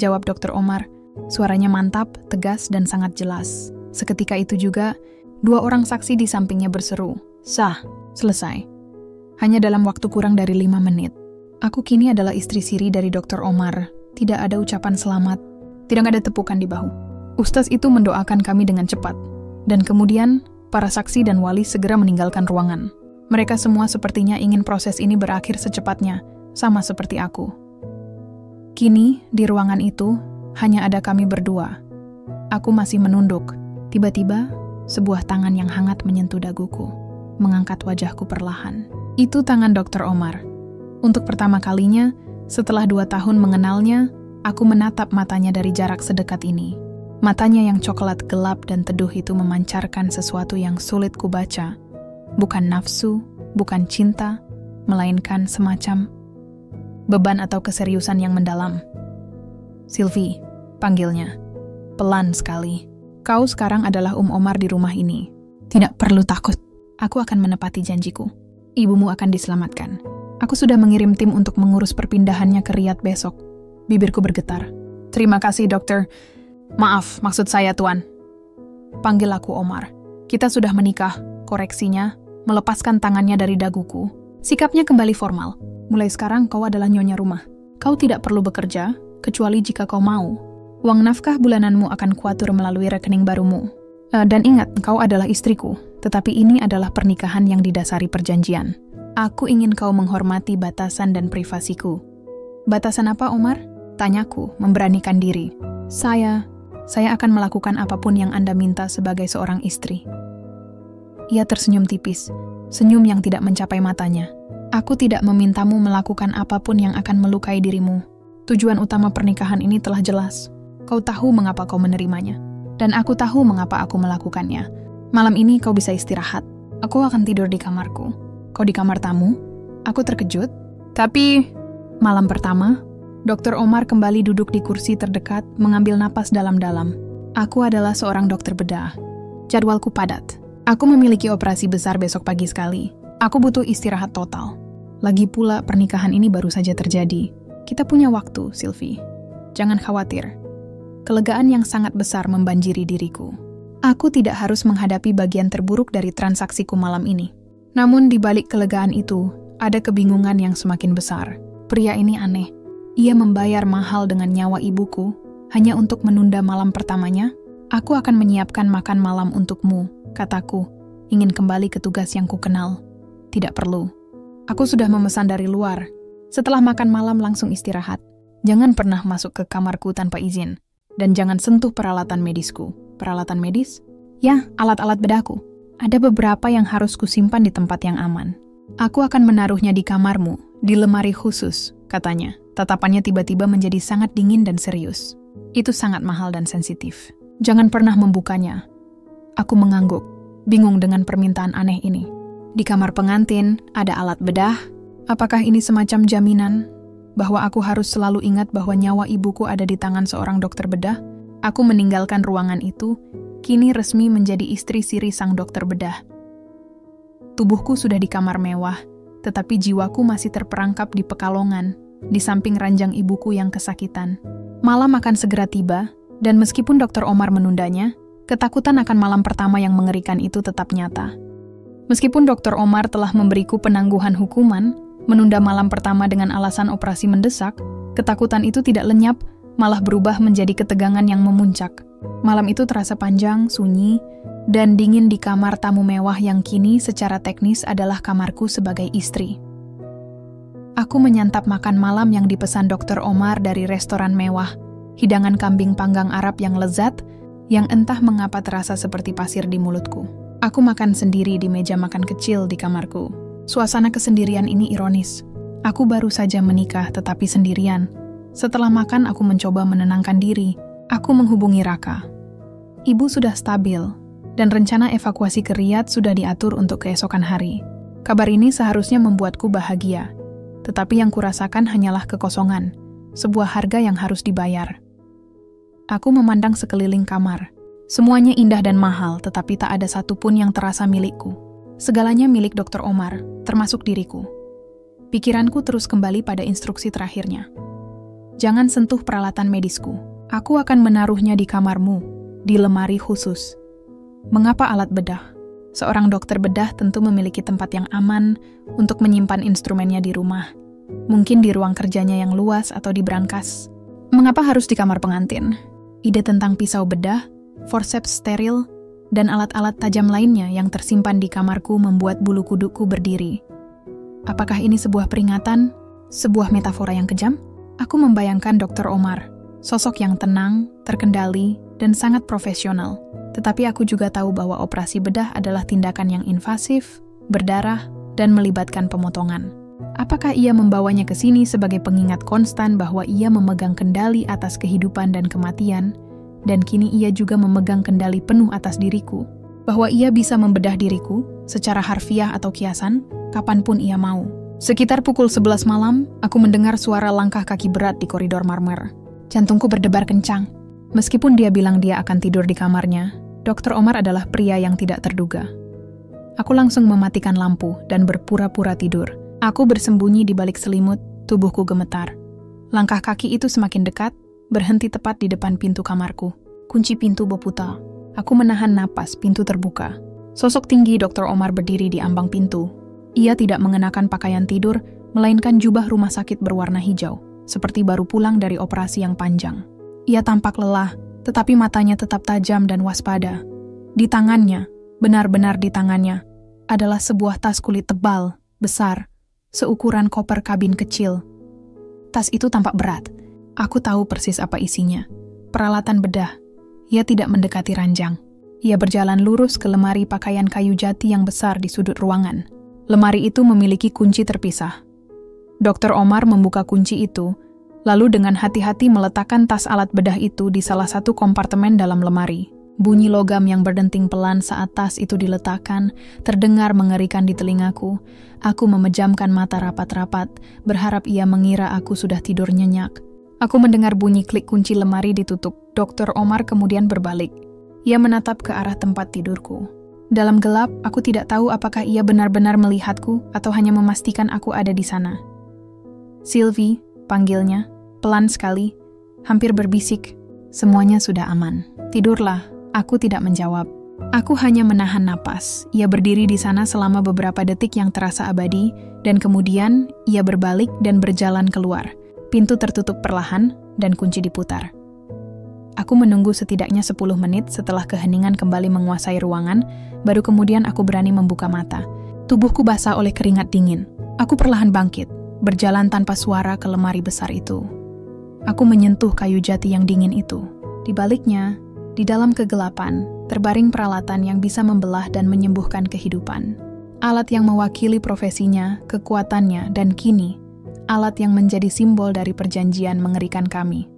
jawab Dr. Omar. Suaranya mantap, tegas, dan sangat jelas. Seketika itu juga, 2 orang saksi di sampingnya berseru, "Sah, selesai." Hanya dalam waktu kurang dari 5 menit. Aku kini adalah istri siri dari Dr. Omar. Tidak ada ucapan selamat, tidak ada tepukan di bahu. Ustaz itu mendoakan kami dengan cepat, dan kemudian para saksi dan wali segera meninggalkan ruangan. Mereka semua sepertinya ingin proses ini berakhir secepatnya, sama seperti aku. Kini, di ruangan itu, hanya ada kami berdua. Aku masih menunduk. Tiba-tiba, sebuah tangan yang hangat menyentuh daguku, mengangkat wajahku perlahan. Itu tangan Dr. Omar. Untuk pertama kalinya, setelah 2 tahun mengenalnya, aku menatap matanya dari jarak sedekat ini. Matanya yang coklat gelap dan teduh itu memancarkan sesuatu yang sulit kubaca. Bukan nafsu, bukan cinta, melainkan semacam beban atau keseriusan yang mendalam. "Sylvie," panggilnya. Pelan sekali. "Kau sekarang adalah Omar di rumah ini. Tidak perlu takut. Aku akan menepati janjiku. Ibumu akan diselamatkan. Aku sudah mengirim tim untuk mengurus perpindahannya ke Riyadh besok." Bibirku bergetar. "Terima kasih, dokter. Maaf, maksud saya, Tuan." Panggil aku Omar. "Kita sudah menikah," koreksinya, melepaskan tangannya dari daguku. Sikapnya kembali formal. "Mulai sekarang kau adalah nyonya rumah. Kau tidak perlu bekerja, kecuali jika kau mau. Uang nafkah bulananmu akan kuatur melalui rekening barumu. Dan ingat, kau adalah istriku, tetapi ini adalah pernikahan yang didasari perjanjian. Aku ingin kau menghormati batasan dan privasiku." "Batasan apa, Omar?" tanyaku, memberanikan diri. Saya akan melakukan apapun yang Anda minta sebagai seorang istri." Ia tersenyum tipis, senyum yang tidak mencapai matanya. "Aku tidak memintamu melakukan apapun yang akan melukai dirimu. Tujuan utama pernikahan ini telah jelas. Kau tahu mengapa kau menerimanya. Dan aku tahu mengapa aku melakukannya. Malam ini kau bisa istirahat. Aku akan tidur di kamarku. Kau di kamar tamu?" Aku terkejut. Tapi, malam pertama, Dr. Omar kembali duduk di kursi terdekat, mengambil napas dalam-dalam. "Aku adalah seorang dokter bedah. Jadwalku padat. Aku memiliki operasi besar besok pagi sekali. Aku butuh istirahat total. Lagi pula pernikahan ini baru saja terjadi. Kita punya waktu, Sylvie. Jangan khawatir." Kelegaan yang sangat besar membanjiri diriku. Aku tidak harus menghadapi bagian terburuk dari transaksiku malam ini. Namun di balik kelegaan itu, ada kebingungan yang semakin besar. Pria ini aneh. Ia membayar mahal dengan nyawa ibuku, hanya untuk menunda malam pertamanya. "Aku akan menyiapkan makan malam untukmu," kataku, ingin kembali ke tugas yang kukenal. "Tidak perlu. Aku sudah memesan dari luar. Setelah makan malam langsung istirahat. Jangan pernah masuk ke kamarku tanpa izin. Dan jangan sentuh peralatan medisku." "Peralatan medis?" "Ya, alat-alat bedahku. Ada beberapa yang harus kusimpan di tempat yang aman. Aku akan menaruhnya di kamarmu, di lemari khusus," katanya. Tatapannya tiba-tiba menjadi sangat dingin dan serius. "Itu sangat mahal dan sensitif. Jangan pernah membukanya." Aku mengangguk, bingung dengan permintaan aneh ini. Di kamar pengantin ada alat bedah. Apakah ini semacam jaminan bahwa aku harus selalu ingat bahwa nyawa ibuku ada di tangan seorang dokter bedah? Aku meninggalkan ruangan itu, kini resmi menjadi istri siri sang dokter bedah. Tubuhku sudah di kamar mewah, tetapi jiwaku masih terperangkap di Pekalongan, di samping ranjang ibuku yang kesakitan. Malam akan segera tiba, dan meskipun Dr. Omar menundanya, Ketakutan akan malam pertama yang mengerikan itu tetap nyata. Meskipun Dr. Omar telah memberiku penangguhan hukuman, menunda malam pertama dengan alasan operasi mendesak, ketakutan itu tidak lenyap, malah berubah menjadi ketegangan yang memuncak. Malam itu terasa panjang, sunyi, dan dingin di kamar tamu mewah yang kini secara teknis adalah kamarku sebagai istri. Aku menyantap makan malam yang dipesan Dr. Omar dari restoran mewah, hidangan kambing panggang Arab yang lezat, yang entah mengapa terasa seperti pasir di mulutku. Aku makan sendiri di meja makan kecil di kamarku. Suasana kesendirian ini ironis. Aku baru saja menikah tetapi sendirian. Setelah makan aku mencoba menenangkan diri. Aku menghubungi Raka. Ibu sudah stabil, dan rencana evakuasi ke Riyadh sudah diatur untuk keesokan hari. Kabar ini seharusnya membuatku bahagia. Tetapi yang kurasakan hanyalah kekosongan, sebuah harga yang harus dibayar. Aku memandang sekeliling kamar. Semuanya indah dan mahal, tetapi tak ada satupun yang terasa milikku. Segalanya milik Dr. Omar, termasuk diriku. Pikiranku terus kembali pada instruksi terakhirnya. Jangan sentuh peralatan medisku. Aku akan menaruhnya di kamarmu, di lemari khusus. Mengapa alat bedah? Seorang dokter bedah tentu memiliki tempat yang aman untuk menyimpan instrumennya di rumah. Mungkin di ruang kerjanya yang luas atau di brankas. Mengapa harus di kamar pengantin? Ide tentang pisau bedah, forceps steril, dan alat-alat tajam lainnya yang tersimpan di kamarku membuat bulu kudukku berdiri. Apakah ini sebuah peringatan? Sebuah metafora yang kejam? Aku membayangkan Dr. Omar, sosok yang tenang, terkendali, dan sangat profesional. Tetapi aku juga tahu bahwa operasi bedah adalah tindakan yang invasif, berdarah, dan melibatkan pemotongan. Apakah ia membawanya ke sini sebagai pengingat konstan bahwa ia memegang kendali atas kehidupan dan kematian, dan kini ia juga memegang kendali penuh atas diriku, bahwa ia bisa membedah diriku secara harfiah atau kiasan, kapanpun ia mau. Sekitar pukul 11 malam, aku mendengar suara langkah kaki berat di koridor marmer. Jantungku berdebar kencang. Meskipun dia bilang dia akan tidur di kamarnya, Dr. Omar adalah pria yang tidak terduga. Aku langsung mematikan lampu dan berpura-pura tidur. Aku bersembunyi di balik selimut, tubuhku gemetar. Langkah kaki itu semakin dekat, berhenti tepat di depan pintu kamarku. Kunci pintu berputar. Aku menahan napas, pintu terbuka. Sosok tinggi Dr. Omar berdiri di ambang pintu. Ia tidak mengenakan pakaian tidur, melainkan jubah rumah sakit berwarna hijau, seperti baru pulang dari operasi yang panjang. Ia tampak lelah, tetapi matanya tetap tajam dan waspada. Di tangannya, benar-benar di tangannya, adalah sebuah tas kulit tebal, besar, seukuran koper kabin kecil. Tas itu tampak berat. Aku tahu persis apa isinya. Peralatan bedah. Ia tidak mendekati ranjang. Ia berjalan lurus ke lemari pakaian kayu jati yang besar di sudut ruangan. Lemari itu memiliki kunci terpisah. Dr. Omar membuka kunci itu, lalu dengan hati-hati meletakkan tas alat bedah itu di salah satu kompartemen dalam lemari. Bunyi logam yang berdenting pelan saat tas itu diletakkan terdengar mengerikan di telingaku. Aku memejamkan mata rapat-rapat, berharap ia mengira aku sudah tidur nyenyak. Aku mendengar bunyi klik kunci lemari ditutup. Dr. Omar kemudian berbalik. Ia menatap ke arah tempat tidurku. Dalam gelap, aku tidak tahu apakah ia benar-benar melihatku atau hanya memastikan aku ada di sana. Sylvie, panggilnya, pelan sekali, hampir berbisik. Semuanya sudah aman. Tidurlah, aku tidak menjawab. Aku hanya menahan napas. Ia berdiri di sana selama beberapa detik yang terasa abadi, dan kemudian ia berbalik dan berjalan keluar. Pintu tertutup perlahan, dan kunci diputar. Aku menunggu setidaknya 10 menit setelah keheningan kembali menguasai ruangan, baru kemudian aku berani membuka mata. Tubuhku basah oleh keringat dingin. Aku perlahan bangkit, berjalan tanpa suara ke lemari besar itu. Aku menyentuh kayu jati yang dingin itu. Di baliknya, di dalam kegelapan, terbaring peralatan yang bisa membelah dan menyembuhkan kehidupan. Alat yang mewakili profesinya, kekuatannya, dan kini, alat yang menjadi simbol dari perjanjian mengerikan kami.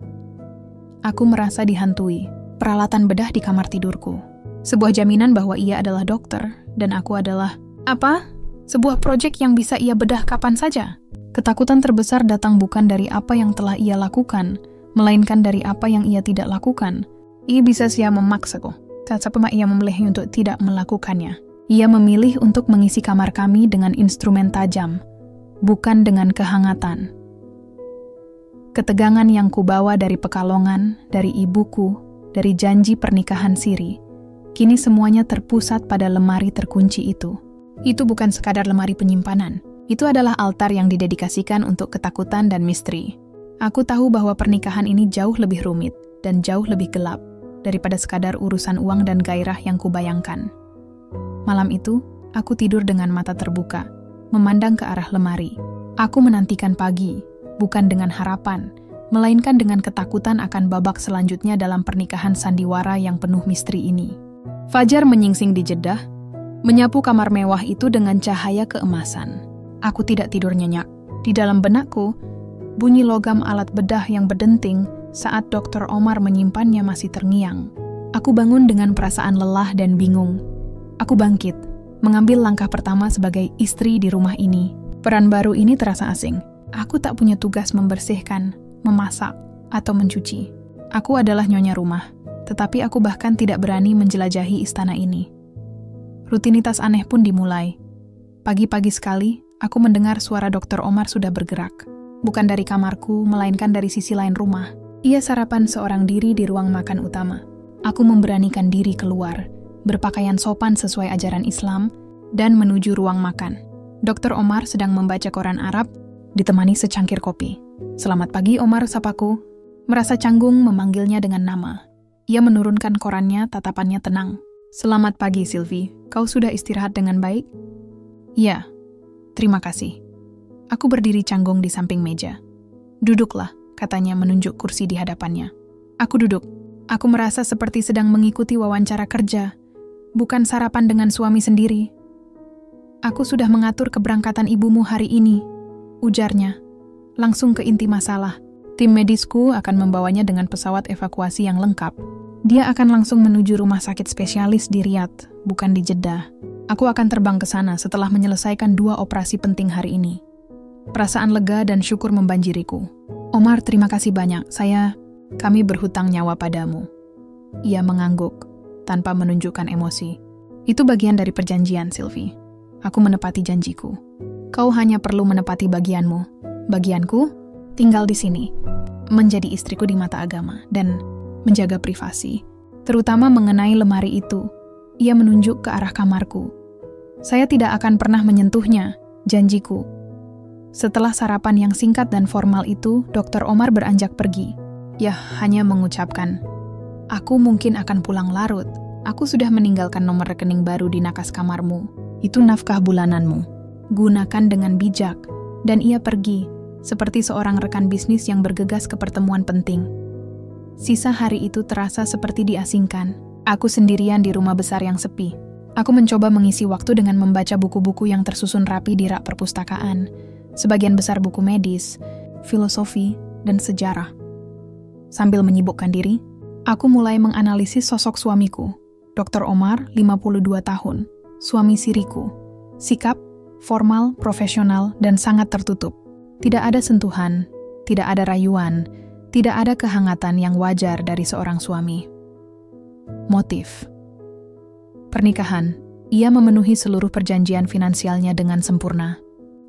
Aku merasa dihantui, peralatan bedah di kamar tidurku. Sebuah jaminan bahwa ia adalah dokter, dan aku adalah... Apa? Sebuah proyek yang bisa ia bedah kapan saja? Ketakutan terbesar datang bukan dari apa yang telah ia lakukan, melainkan dari apa yang ia tidak lakukan. Ia bisa sia memaksaku, tetapi ia memilih untuk tidak melakukannya. Ia memilih untuk mengisi kamar kami dengan instrumen tajam, bukan dengan kehangatan. Ketegangan yang kubawa dari Pekalongan, dari ibuku, dari janji pernikahan siri, Kini semuanya terpusat pada lemari terkunci itu. Itu bukan sekadar lemari penyimpanan. Itu adalah altar yang didedikasikan untuk ketakutan dan misteri. Aku tahu bahwa pernikahan ini jauh lebih rumit dan jauh lebih gelap daripada sekadar urusan uang dan gairah yang kubayangkan. Malam itu, aku tidur dengan mata terbuka, memandang ke arah lemari. Aku menantikan pagi, bukan dengan harapan, melainkan dengan ketakutan akan babak selanjutnya dalam pernikahan sandiwara yang penuh misteri ini. Fajar menyingsing di Jeddah, menyapu kamar mewah itu dengan cahaya keemasan. Aku tidak tidur nyenyak. Di dalam benakku, bunyi logam alat bedah yang berdenting saat Dr. Omar menyimpannya masih terngiang. Aku bangun dengan perasaan lelah dan bingung. Aku bangkit, mengambil langkah pertama sebagai istri di rumah ini. Peran baru ini terasa asing. Aku tak punya tugas membersihkan, memasak, atau mencuci. Aku adalah nyonya rumah, tetapi aku bahkan tidak berani menjelajahi istana ini. Rutinitas aneh pun dimulai. Pagi-pagi sekali, aku mendengar suara Dr. Omar sudah bergerak. Bukan dari kamarku, melainkan dari sisi lain rumah. Ia sarapan seorang diri di ruang makan utama. Aku memberanikan diri keluar, berpakaian sopan sesuai ajaran Islam, dan menuju ruang makan. Dr. Omar sedang membaca koran Arab, ditemani secangkir kopi. "Selamat pagi, Omar," sapaku. Merasa canggung memanggilnya dengan nama. Ia menurunkan korannya, tatapannya tenang. "Selamat pagi, Sylvie. Kau sudah istirahat dengan baik?" "Ya, terima kasih." Aku berdiri canggung di samping meja. "Duduklah," katanya menunjuk kursi di hadapannya. Aku duduk. Aku merasa seperti sedang mengikuti wawancara kerja, bukan sarapan dengan suami sendiri. "Aku sudah mengatur keberangkatan ibumu hari ini," ujarnya. Langsung ke inti masalah. Tim medisku akan membawanya dengan pesawat evakuasi yang lengkap. Dia akan langsung menuju rumah sakit spesialis di Riyadh, bukan di Jeddah. Aku akan terbang ke sana setelah menyelesaikan 2 operasi penting hari ini. Perasaan lega dan syukur membanjiriku. "Omar, terima kasih banyak. Kami berhutang nyawa padamu." Ia mengangguk, tanpa menunjukkan emosi. "Itu bagian dari perjanjian, Sylvie. Aku menepati janjiku. Kau hanya perlu menepati bagianmu. Bagianku, tinggal di sini, menjadi istriku di mata agama, dan menjaga privasi. Terutama mengenai lemari itu." Ia menunjuk ke arah kamarku. "Saya tidak akan pernah menyentuhnya, janjiku." Setelah sarapan yang singkat dan formal itu, Dr. Omar beranjak pergi. Ia hanya mengucapkan, "Aku mungkin akan pulang larut. Aku sudah meninggalkan nomor rekening baru di nakas kamarmu. Itu nafkah bulananmu. Gunakan dengan bijak." Dan ia pergi, seperti seorang rekan bisnis yang bergegas ke pertemuan penting. Sisa hari itu terasa seperti diasingkan. Aku sendirian di rumah besar yang sepi. Aku mencoba mengisi waktu dengan membaca buku-buku yang tersusun rapi di rak perpustakaan. Sebagian besar buku medis, filosofi, dan sejarah. Sambil menyibukkan diri, aku mulai menganalisis sosok suamiku, Dr. Omar, 52 tahun, suami siriku. Sikap, formal, profesional, dan sangat tertutup. Tidak ada sentuhan, tidak ada rayuan, tidak ada kehangatan yang wajar dari seorang suami. Motif. Pernikahan, ia memenuhi seluruh perjanjian finansialnya dengan sempurna.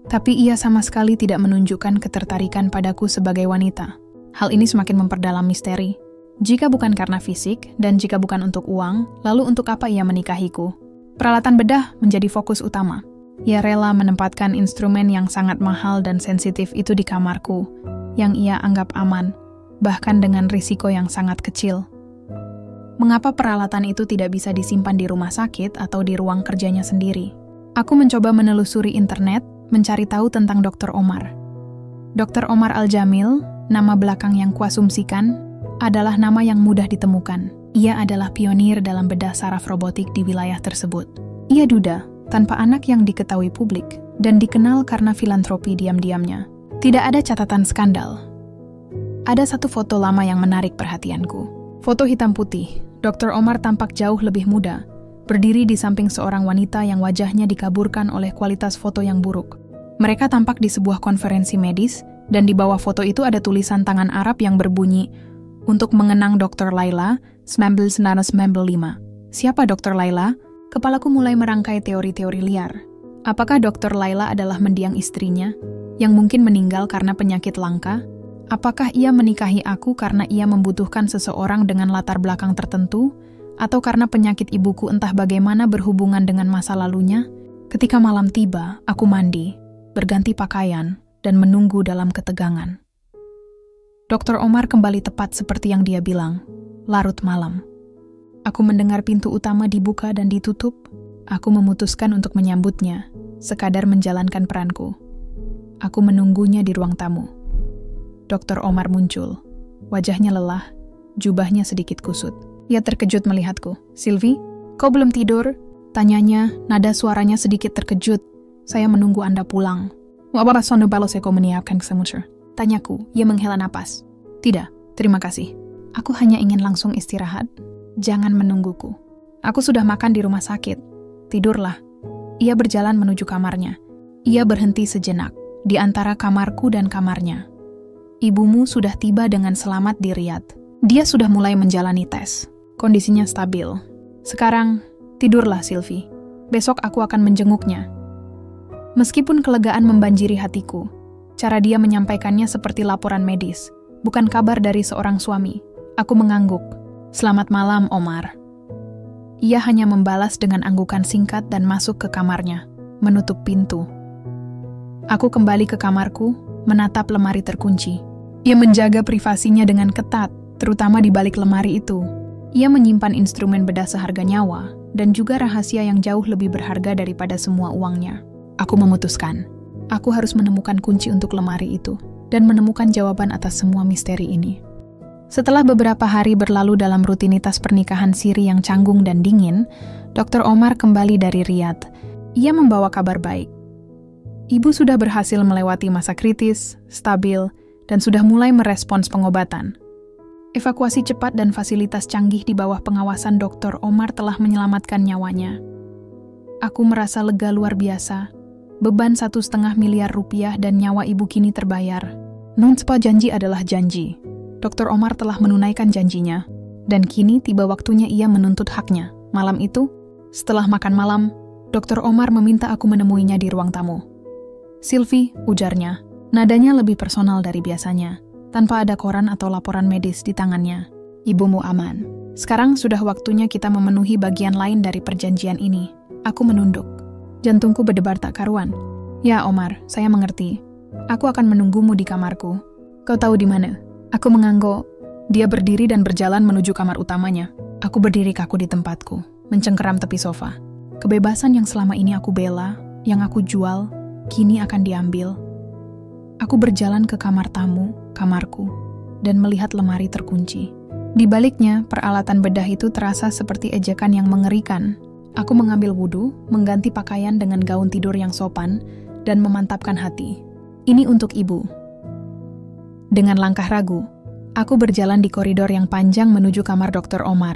Tapi ia sama sekali tidak menunjukkan ketertarikan padaku sebagai wanita. Hal ini semakin memperdalam misteri. Jika bukan karena fisik, dan jika bukan untuk uang, lalu untuk apa ia menikahiku? Peralatan bedah menjadi fokus utama. Ia rela menempatkan instrumen yang sangat mahal dan sensitif itu di kamarku, yang ia anggap aman, bahkan dengan risiko yang sangat kecil. Mengapa peralatan itu tidak bisa disimpan di rumah sakit atau di ruang kerjanya sendiri? Aku mencoba menelusuri internet, mencari tahu tentang Dr. Omar. Dr. Omar Al-Jamil, nama belakang yang kuasumsikan, adalah nama yang mudah ditemukan. Ia adalah pionir dalam bedah saraf robotik di wilayah tersebut. Ia duda, tanpa anak yang diketahui publik, dan dikenal karena filantropi diam-diamnya. Tidak ada catatan skandal. Ada satu foto lama yang menarik perhatianku. Foto hitam putih, Dr. Omar tampak jauh lebih muda, berdiri di samping seorang wanita yang wajahnya dikaburkan oleh kualitas foto yang buruk. Mereka tampak di sebuah konferensi medis, dan di bawah foto itu ada tulisan tangan Arab yang berbunyi, "Untuk mengenang Dr. Laila, 1995. Siapa Dr. Laila? Kepalaku mulai merangkai teori-teori liar. Apakah Dr. Laila adalah mendiang istrinya, yang mungkin meninggal karena penyakit langka? Apakah ia menikahi aku karena ia membutuhkan seseorang dengan latar belakang tertentu? atau karena penyakit ibuku entah bagaimana berhubungan dengan masa lalunya, ketika malam tiba, aku mandi, berganti pakaian, dan menunggu dalam ketegangan. Dr. Omar kembali tepat seperti yang dia bilang, larut malam. Aku mendengar pintu utama dibuka dan ditutup. Aku memutuskan untuk menyambutnya, sekadar menjalankan peranku. Aku menunggunya di ruang tamu. Dr. Omar muncul. Wajahnya lelah, jubahnya sedikit kusut. Ia terkejut melihatku. "Sylvie, kau belum tidur?" Tanyanya, nada suaranya sedikit terkejut. "Saya menunggu Anda pulang." Tanyaku, ia menghela napas. "Tidak, terima kasih. Aku hanya ingin langsung istirahat. Jangan menungguku. Aku sudah makan di rumah sakit. Tidurlah." Ia berjalan menuju kamarnya. Ia berhenti sejenak, di antara kamarku dan kamarnya. "Ibumu sudah tiba dengan selamat di Riyadh. Dia sudah mulai menjalani tes. Kondisinya stabil. Sekarang, tidurlah Sylvie. Besok aku akan menjenguknya." Meskipun kelegaan membanjiri hatiku, cara dia menyampaikannya seperti laporan medis, bukan kabar dari seorang suami. Aku mengangguk. "Selamat malam, Omar." Ia hanya membalas dengan anggukan singkat dan masuk ke kamarnya, menutup pintu. Aku kembali ke kamarku, menatap lemari terkunci. Ia menjaga privasinya dengan ketat, terutama di balik lemari itu. Ia menyimpan instrumen bedah seharga nyawa, dan juga rahasia yang jauh lebih berharga daripada semua uangnya. Aku memutuskan, aku harus menemukan kunci untuk lemari itu, dan menemukan jawaban atas semua misteri ini. Setelah beberapa hari berlalu dalam rutinitas pernikahan siri yang canggung dan dingin, Dr. Omar kembali dari Riyadh. Ia membawa kabar baik. Ibu sudah berhasil melewati masa kritis, stabil, dan sudah mulai merespons pengobatan. Evakuasi cepat dan fasilitas canggih di bawah pengawasan Dr. Omar telah menyelamatkan nyawanya. Aku merasa lega luar biasa. Beban 1,5 miliar rupiah dan nyawa ibu kini terbayar. Non spa janji adalah janji. Dr. Omar telah menunaikan janjinya, dan kini tiba waktunya ia menuntut haknya. Malam itu, setelah makan malam, Dr. Omar meminta aku menemuinya di ruang tamu. "Sylvie," ujarnya, nadanya lebih personal dari biasanya, tanpa ada koran atau laporan medis di tangannya. "Ibumu aman. Sekarang sudah waktunya kita memenuhi bagian lain dari perjanjian ini." Aku menunduk. Jantungku berdebar tak karuan. "Ya, Omar, saya mengerti. Aku akan menunggumu di kamarku. Kau tahu di mana?" Aku mengangguk. Dia berdiri dan berjalan menuju kamar utamanya. Aku berdiri kaku di tempatku, mencengkeram tepi sofa. Kebebasan yang selama ini aku bela, yang aku jual, kini akan diambil. Aku berjalan ke kamar tamu, kamarku, dan melihat lemari terkunci. Di baliknya, peralatan bedah itu terasa seperti ejekan yang mengerikan. Aku mengambil wudhu, mengganti pakaian dengan gaun tidur yang sopan, dan memantapkan hati. Ini untuk ibu. Dengan langkah ragu, aku berjalan di koridor yang panjang menuju kamar Dr. Omar.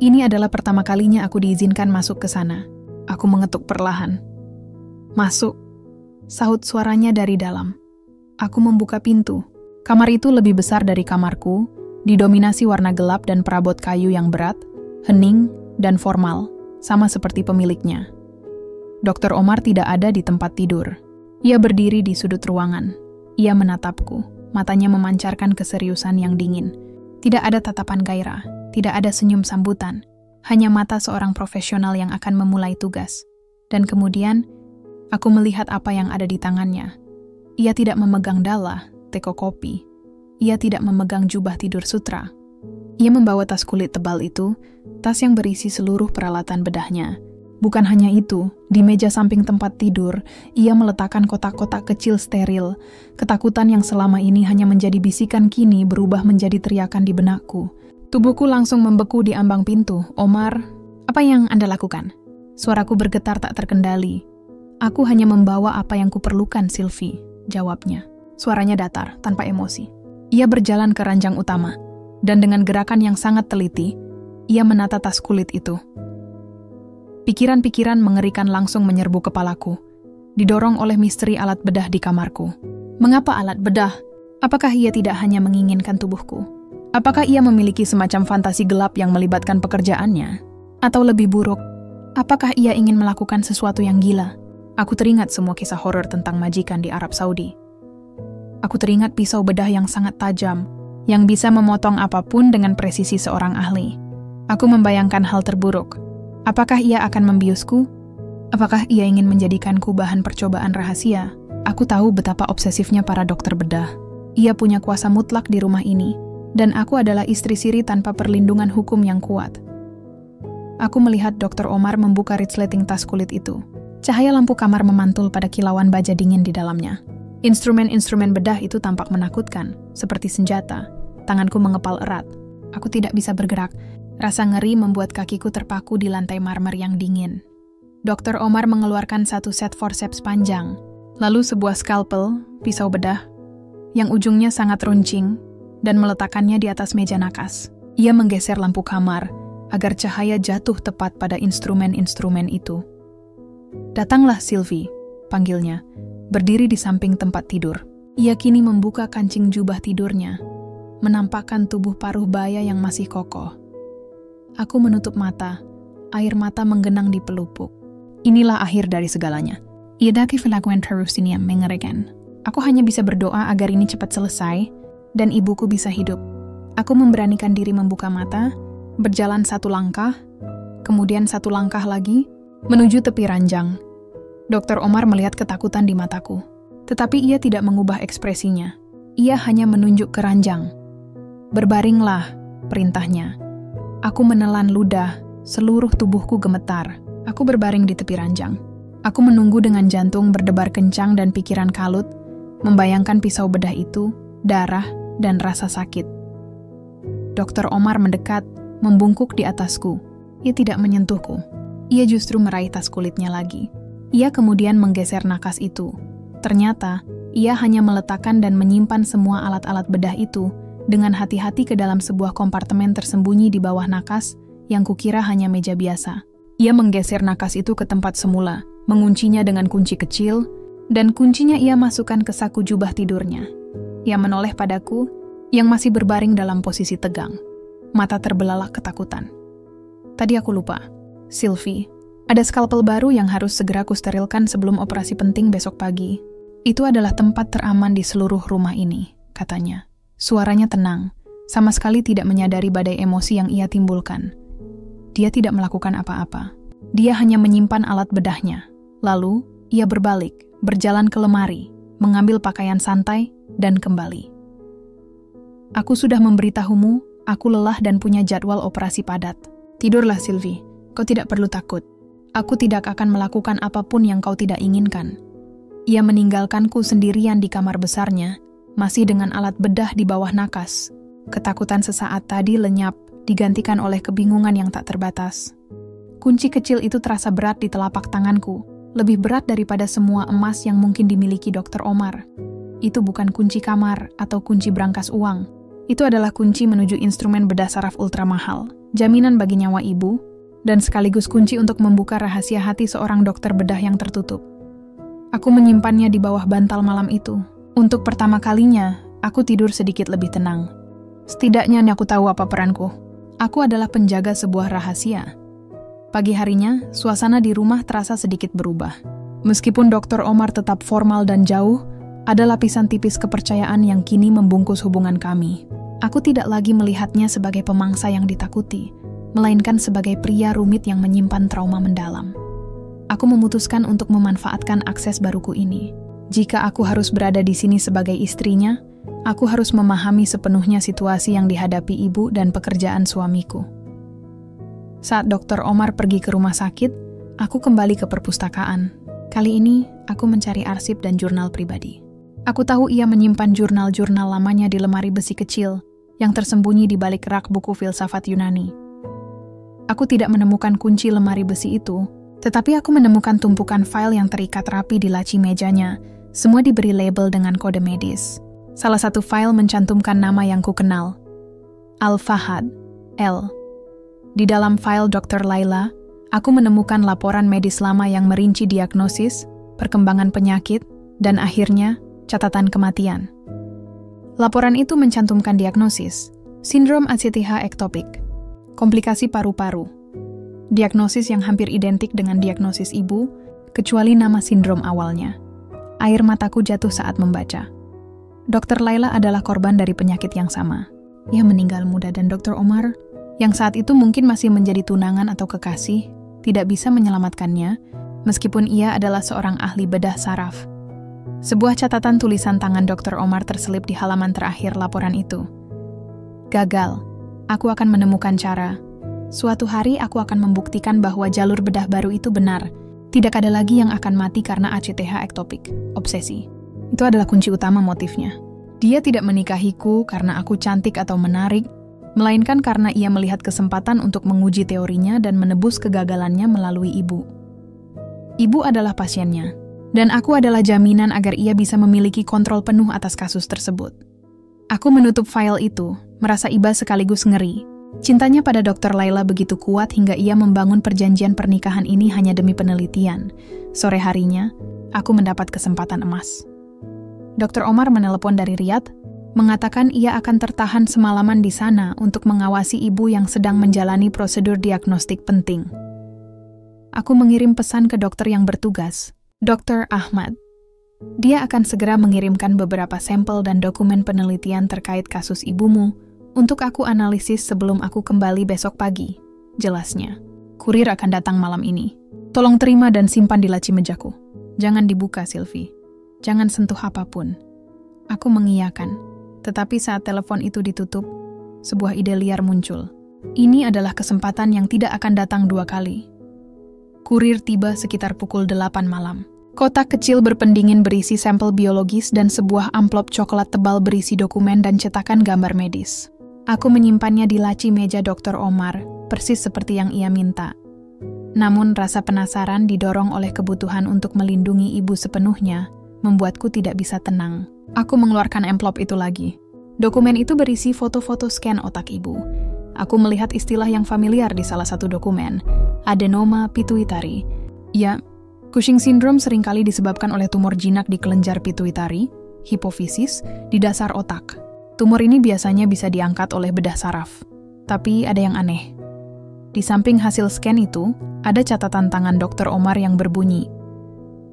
Ini adalah pertama kalinya aku diizinkan masuk ke sana. Aku mengetuk perlahan. "Masuk," sahut suaranya dari dalam. Aku membuka pintu. Kamar itu lebih besar dari kamarku, didominasi warna gelap dan perabot kayu yang berat, hening, dan formal, sama seperti pemiliknya. Dr. Omar tidak ada di tempat tidur. Ia berdiri di sudut ruangan. Ia menatapku, matanya memancarkan keseriusan yang dingin. Tidak ada tatapan gairah, tidak ada senyum sambutan, hanya mata seorang profesional yang akan memulai tugas. Dan kemudian, aku melihat apa yang ada di tangannya. Ia tidak memegang dala, teko kopi. Ia tidak memegang jubah tidur sutra. Ia membawa tas kulit tebal itu, tas yang berisi seluruh peralatan bedahnya. Bukan hanya itu, di meja samping tempat tidur, ia meletakkan kotak-kotak kecil steril. Ketakutan yang selama ini hanya menjadi bisikan kini berubah menjadi teriakan di benakku. Tubuhku langsung membeku di ambang pintu. "Omar, apa yang Anda lakukan?" Suaraku bergetar tak terkendali. "Aku hanya membawa apa yang kuperlukan, Sylvie," jawabnya. Suaranya datar, tanpa emosi. Ia berjalan ke ranjang utama, dan dengan gerakan yang sangat teliti, ia menata tas kulit itu. Pikiran-pikiran mengerikan langsung menyerbu kepalaku, didorong oleh misteri alat bedah di kamarku. Mengapa alat bedah? Apakah ia tidak hanya menginginkan tubuhku? Apakah ia memiliki semacam fantasi gelap yang melibatkan pekerjaannya? Atau lebih buruk, apakah ia ingin melakukan sesuatu yang gila? Aku teringat semua kisah horor tentang majikan di Arab Saudi. Aku teringat pisau bedah yang sangat tajam, yang bisa memotong apapun dengan presisi seorang ahli. Aku membayangkan hal terburuk. Apakah ia akan membiusku? Apakah ia ingin menjadikanku bahan percobaan rahasia? Aku tahu betapa obsesifnya para dokter bedah. Ia punya kuasa mutlak di rumah ini, dan aku adalah istri siri tanpa perlindungan hukum yang kuat. Aku melihat Dr. Omar membuka resleting tas kulit itu. Cahaya lampu kamar memantul pada kilauan baja dingin di dalamnya. Instrumen-instrumen bedah itu tampak menakutkan, seperti senjata. Tanganku mengepal erat. Aku tidak bisa bergerak. Rasa ngeri membuat kakiku terpaku di lantai marmer yang dingin. Dr. Omar mengeluarkan satu set forceps panjang, lalu sebuah scalpel, pisau bedah, yang ujungnya sangat runcing, dan meletakkannya di atas meja nakas. Ia menggeser lampu kamar, agar cahaya jatuh tepat pada instrumen-instrumen itu. "Datanglah, Sylvie," panggilnya, berdiri di samping tempat tidur. Ia kini membuka kancing jubah tidurnya, menampakkan tubuh paruh baya yang masih kokoh. Aku menutup mata, air mata menggenang di pelupuk. Inilah akhir dari segalanya. Iadaki filakuan terus ini yang mengerikan. Aku hanya bisa berdoa agar ini cepat selesai, dan ibuku bisa hidup. Aku memberanikan diri membuka mata, berjalan satu langkah, kemudian satu langkah lagi, menuju tepi ranjang. Dr. Omar melihat ketakutan di mataku. Tetapi ia tidak mengubah ekspresinya. Ia hanya menunjuk ke ranjang. "Berbaringlah," perintahnya. Aku menelan ludah, seluruh tubuhku gemetar. Aku berbaring di tepi ranjang. Aku menunggu dengan jantung berdebar kencang dan pikiran kalut, membayangkan pisau bedah itu, darah, dan rasa sakit. Dr. Omar mendekat, membungkuk di atasku. Ia tidak menyentuhku. Ia justru meraih tas kulitnya lagi. Ia kemudian menggeser nakas itu. Ternyata, ia hanya meletakkan dan menyimpan semua alat-alat bedah itu dengan hati-hati ke dalam sebuah kompartemen tersembunyi di bawah nakas yang kukira hanya meja biasa. Ia menggeser nakas itu ke tempat semula, menguncinya dengan kunci kecil, dan kuncinya ia masukkan ke saku jubah tidurnya. Ia menoleh padaku, yang masih berbaring dalam posisi tegang. Mata terbelalak ketakutan. Tadi aku lupa. "Sylvie, ada skalpel baru yang harus segera kusterilkan sebelum operasi penting besok pagi. Itu adalah tempat teraman di seluruh rumah ini," katanya. Suaranya tenang, sama sekali tidak menyadari badai emosi yang ia timbulkan. Dia tidak melakukan apa-apa. Dia hanya menyimpan alat bedahnya. Lalu, ia berbalik, berjalan ke lemari, mengambil pakaian santai, dan kembali. "Aku sudah memberitahumu, aku lelah dan punya jadwal operasi padat. Tidurlah, Sylvie. Kau tidak perlu takut. Aku tidak akan melakukan apapun yang kau tidak inginkan." Ia meninggalkanku sendirian di kamar besarnya, masih dengan alat bedah di bawah nakas. Ketakutan sesaat tadi lenyap, digantikan oleh kebingungan yang tak terbatas. Kunci kecil itu terasa berat di telapak tanganku, lebih berat daripada semua emas yang mungkin dimiliki Dr. Omar. Itu bukan kunci kamar atau kunci brankas uang. Itu adalah kunci menuju instrumen bedah saraf ultramahal, jaminan bagi nyawa ibu, dan sekaligus kunci untuk membuka rahasia hati seorang dokter bedah yang tertutup. Aku menyimpannya di bawah bantal malam itu. Untuk pertama kalinya, aku tidur sedikit lebih tenang. Setidaknya aku tahu apa peranku. Aku adalah penjaga sebuah rahasia. Pagi harinya, suasana di rumah terasa sedikit berubah. Meskipun Dr. Omar tetap formal dan jauh, ada lapisan tipis kepercayaan yang kini membungkus hubungan kami. Aku tidak lagi melihatnya sebagai pemangsa yang ditakuti, melainkan sebagai pria rumit yang menyimpan trauma mendalam. Aku memutuskan untuk memanfaatkan akses baruku ini. Jika aku harus berada di sini sebagai istrinya, aku harus memahami sepenuhnya situasi yang dihadapi ibu dan pekerjaan suamiku. Saat Dr. Omar pergi ke rumah sakit, aku kembali ke perpustakaan. Kali ini, aku mencari arsip dan jurnal pribadi. Aku tahu ia menyimpan jurnal-jurnal lamanya di lemari besi kecil yang tersembunyi di balik rak buku filsafat Yunani. Aku tidak menemukan kunci lemari besi itu, tetapi aku menemukan tumpukan file yang terikat rapi di laci mejanya, semua diberi label dengan kode medis. Salah satu file mencantumkan nama yang kukenal, Al-Fahad, L. Di dalam file Dr. Laila, aku menemukan laporan medis lama yang merinci diagnosis, perkembangan penyakit, dan akhirnya catatan kematian. Laporan itu mencantumkan diagnosis, sindrom ACTH ektopik, komplikasi paru-paru, diagnosis yang hampir identik dengan diagnosis ibu, kecuali nama sindrom awalnya. Air mataku jatuh saat membaca. Dr. Laila adalah korban dari penyakit yang sama. Ia meninggal muda dan Dr. Omar yang saat itu mungkin masih menjadi tunangan atau kekasih, tidak bisa menyelamatkannya, meskipun ia adalah seorang ahli bedah saraf. Sebuah catatan tulisan tangan Dr. Omar terselip di halaman terakhir laporan itu. Gagal. Aku akan menemukan cara. Suatu hari aku akan membuktikan bahwa jalur bedah baru itu benar. Tidak ada lagi yang akan mati karena ACTH ektopik, obsesi. Itu adalah kunci utama motifnya. Dia tidak menikahiku karena aku cantik atau menarik, melainkan karena ia melihat kesempatan untuk menguji teorinya dan menebus kegagalannya melalui ibu. Ibu adalah pasiennya, dan aku adalah jaminan agar ia bisa memiliki kontrol penuh atas kasus tersebut. Aku menutup file itu, merasa iba sekaligus ngeri. Cintanya pada Dr. Laila begitu kuat hingga ia membangun perjanjian pernikahan ini hanya demi penelitian. Sore harinya, aku mendapat kesempatan emas. Dr. Omar menelepon dari Riyadh, mengatakan ia akan tertahan semalaman di sana untuk mengawasi ibu yang sedang menjalani prosedur diagnostik penting. Aku mengirim pesan ke dokter yang bertugas, Dr. Ahmad. Dia akan segera mengirimkan beberapa sampel dan dokumen penelitian terkait kasus ibumu untuk aku analisis sebelum aku kembali besok pagi, jelasnya. Kurir akan datang malam ini. Tolong terima dan simpan di laci mejaku. Jangan dibuka, Sylvie. Jangan sentuh apapun. Aku mengiyakan, tetapi saat telepon itu ditutup, sebuah ide liar muncul. Ini adalah kesempatan yang tidak akan datang 2 kali. Kurir tiba sekitar pukul 8 malam. Kotak kecil berpendingin berisi sampel biologis dan sebuah amplop coklat tebal berisi dokumen dan cetakan gambar medis. Aku menyimpannya di laci meja Dr. Omar, persis seperti yang ia minta. Namun rasa penasaran didorong oleh kebutuhan untuk melindungi ibu sepenuhnya, membuatku tidak bisa tenang. Aku mengeluarkan amplop itu lagi. Dokumen itu berisi foto-foto scan otak ibu. Aku melihat istilah yang familiar di salah satu dokumen, adenoma pituitari. Ya, Cushing syndrome seringkali disebabkan oleh tumor jinak di kelenjar pituitari, hipofisis, di dasar otak. Tumor ini biasanya bisa diangkat oleh bedah saraf. Tapi ada yang aneh. Di samping hasil scan itu, ada catatan tangan Dr. Omar yang berbunyi.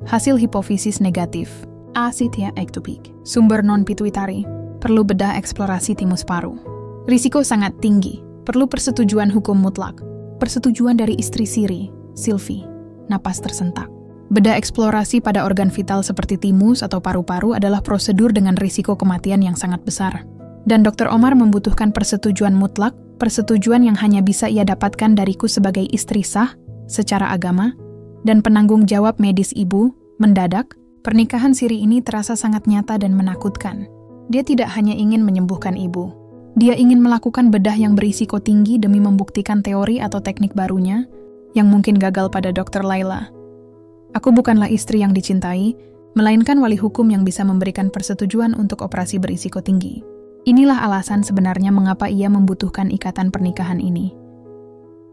Hasil hipofisis negatif, ACTH ektopik, sumber non-pituitari, perlu bedah eksplorasi timus paru. Risiko sangat tinggi, perlu persetujuan hukum mutlak. Persetujuan dari istri Siri, Sylvie, napas tersentak. Bedah eksplorasi pada organ vital seperti timus atau paru-paru adalah prosedur dengan risiko kematian yang sangat besar. Dan Dr. Omar membutuhkan persetujuan mutlak, persetujuan yang hanya bisa ia dapatkan dariku sebagai istri sah, secara agama, dan penanggung jawab medis ibu. Mendadak, pernikahan Siri ini terasa sangat nyata dan menakutkan. Dia tidak hanya ingin menyembuhkan ibu. Dia ingin melakukan bedah yang berisiko tinggi demi membuktikan teori atau teknik barunya, yang mungkin gagal pada Dr. Laila. Aku bukanlah istri yang dicintai, melainkan wali hukum yang bisa memberikan persetujuan untuk operasi berisiko tinggi. Inilah alasan sebenarnya mengapa ia membutuhkan ikatan pernikahan ini.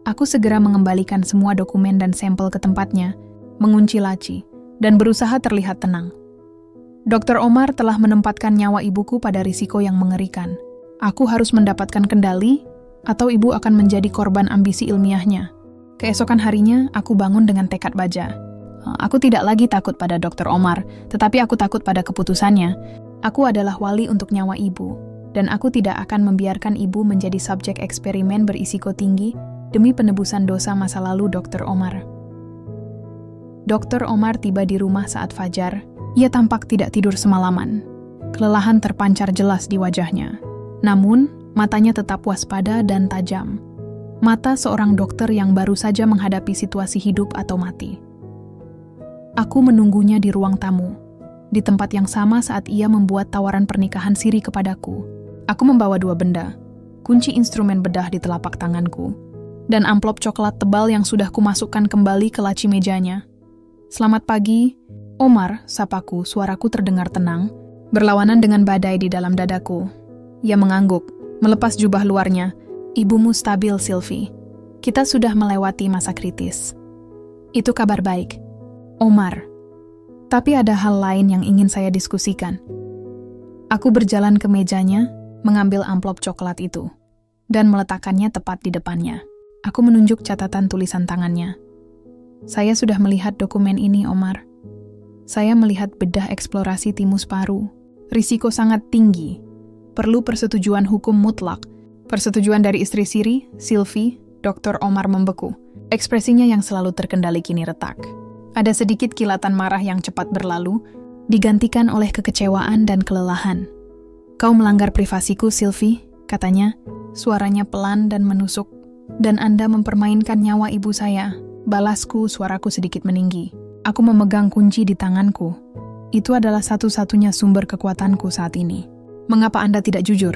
Aku segera mengembalikan semua dokumen dan sampel ke tempatnya, mengunci laci, dan berusaha terlihat tenang. Dr. Omar telah menempatkan nyawa ibuku pada risiko yang mengerikan. Aku harus mendapatkan kendali, atau ibu akan menjadi korban ambisi ilmiahnya. Keesokan harinya, aku bangun dengan tekad baja. Aku tidak lagi takut pada Dr. Omar, tetapi aku takut pada keputusannya. Aku adalah wali untuk nyawa ibu, dan aku tidak akan membiarkan ibu menjadi subjek eksperimen berisiko tinggi demi penebusan dosa masa lalu Dr. Omar. Dr. Omar tiba di rumah saat fajar. Ia tampak tidak tidur semalaman. Kelelahan terpancar jelas di wajahnya. Namun, matanya tetap waspada dan tajam. Mata seorang dokter yang baru saja menghadapi situasi hidup atau mati. Aku menunggunya di ruang tamu, di tempat yang sama saat ia membuat tawaran pernikahan Siri kepadaku. Aku membawa 2 benda, kunci instrumen bedah di telapak tanganku, dan amplop coklat tebal yang sudah kumasukkan kembali ke laci mejanya. Selamat pagi, Omar, sapaku, suaraku terdengar tenang, berlawanan dengan badai di dalam dadaku. Ia mengangguk, melepas jubah luarnya. Ibumu stabil, Sylvie. Kita sudah melewati masa kritis. Itu kabar baik, Omar. Tapi ada hal lain yang ingin saya diskusikan. Aku berjalan ke mejanya, mengambil amplop coklat itu, dan meletakkannya tepat di depannya. Aku menunjuk catatan tulisan tangannya. Saya sudah melihat dokumen ini, Omar. Saya melihat bedah eksplorasi timus paru. Risiko sangat tinggi. Perlu persetujuan hukum mutlak. Persetujuan dari istri Siri, Sylvie, Dr. Omar membeku. Ekspresinya yang selalu terkendali kini retak. Ada sedikit kilatan marah yang cepat berlalu, digantikan oleh kekecewaan dan kelelahan. "Kau melanggar privasiku, Sylvie," katanya, suaranya pelan dan menusuk. "Dan Anda mempermainkan nyawa ibu saya." Balasku, suaraku sedikit meninggi. Aku memegang kunci di tanganku. Itu adalah satu-satunya sumber kekuatanku saat ini. "Mengapa Anda tidak jujur?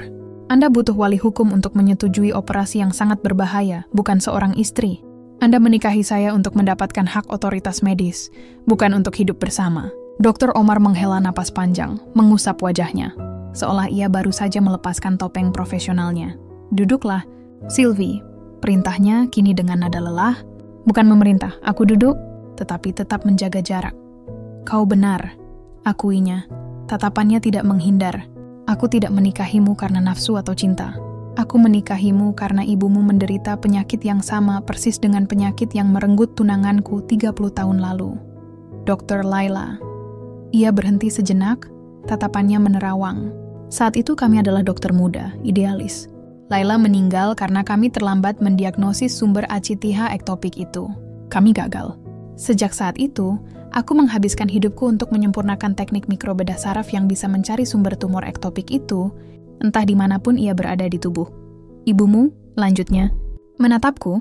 Anda butuh wali hukum untuk menyetujui operasi yang sangat berbahaya, bukan seorang istri. Anda menikahi saya untuk mendapatkan hak otoritas medis, bukan untuk hidup bersama." Dr. Omar menghela napas panjang, mengusap wajahnya, seolah ia baru saja melepaskan topeng profesionalnya. "Duduklah, Sylvie," perintahnya kini dengan nada lelah. "Bukan memerintah, aku duduk, tetapi tetap menjaga jarak." "Kau benar," akuinya. Tatapannya tidak menghindar. "Aku tidak menikahimu karena nafsu atau cinta. Aku menikahimu karena ibumu menderita penyakit yang sama persis dengan penyakit yang merenggut tunanganku 30 tahun lalu. Dr. Laila." Ia berhenti sejenak, tatapannya menerawang. "Saat itu kami adalah dokter muda, idealis. Laila meninggal karena kami terlambat mendiagnosis sumber ACTH ektopik itu. Kami gagal. Sejak saat itu, aku menghabiskan hidupku untuk menyempurnakan teknik mikrobedah saraf yang bisa mencari sumber tumor ektopik itu, entah dimanapun ia berada di tubuh. Ibumu," lanjutnya, menatapku,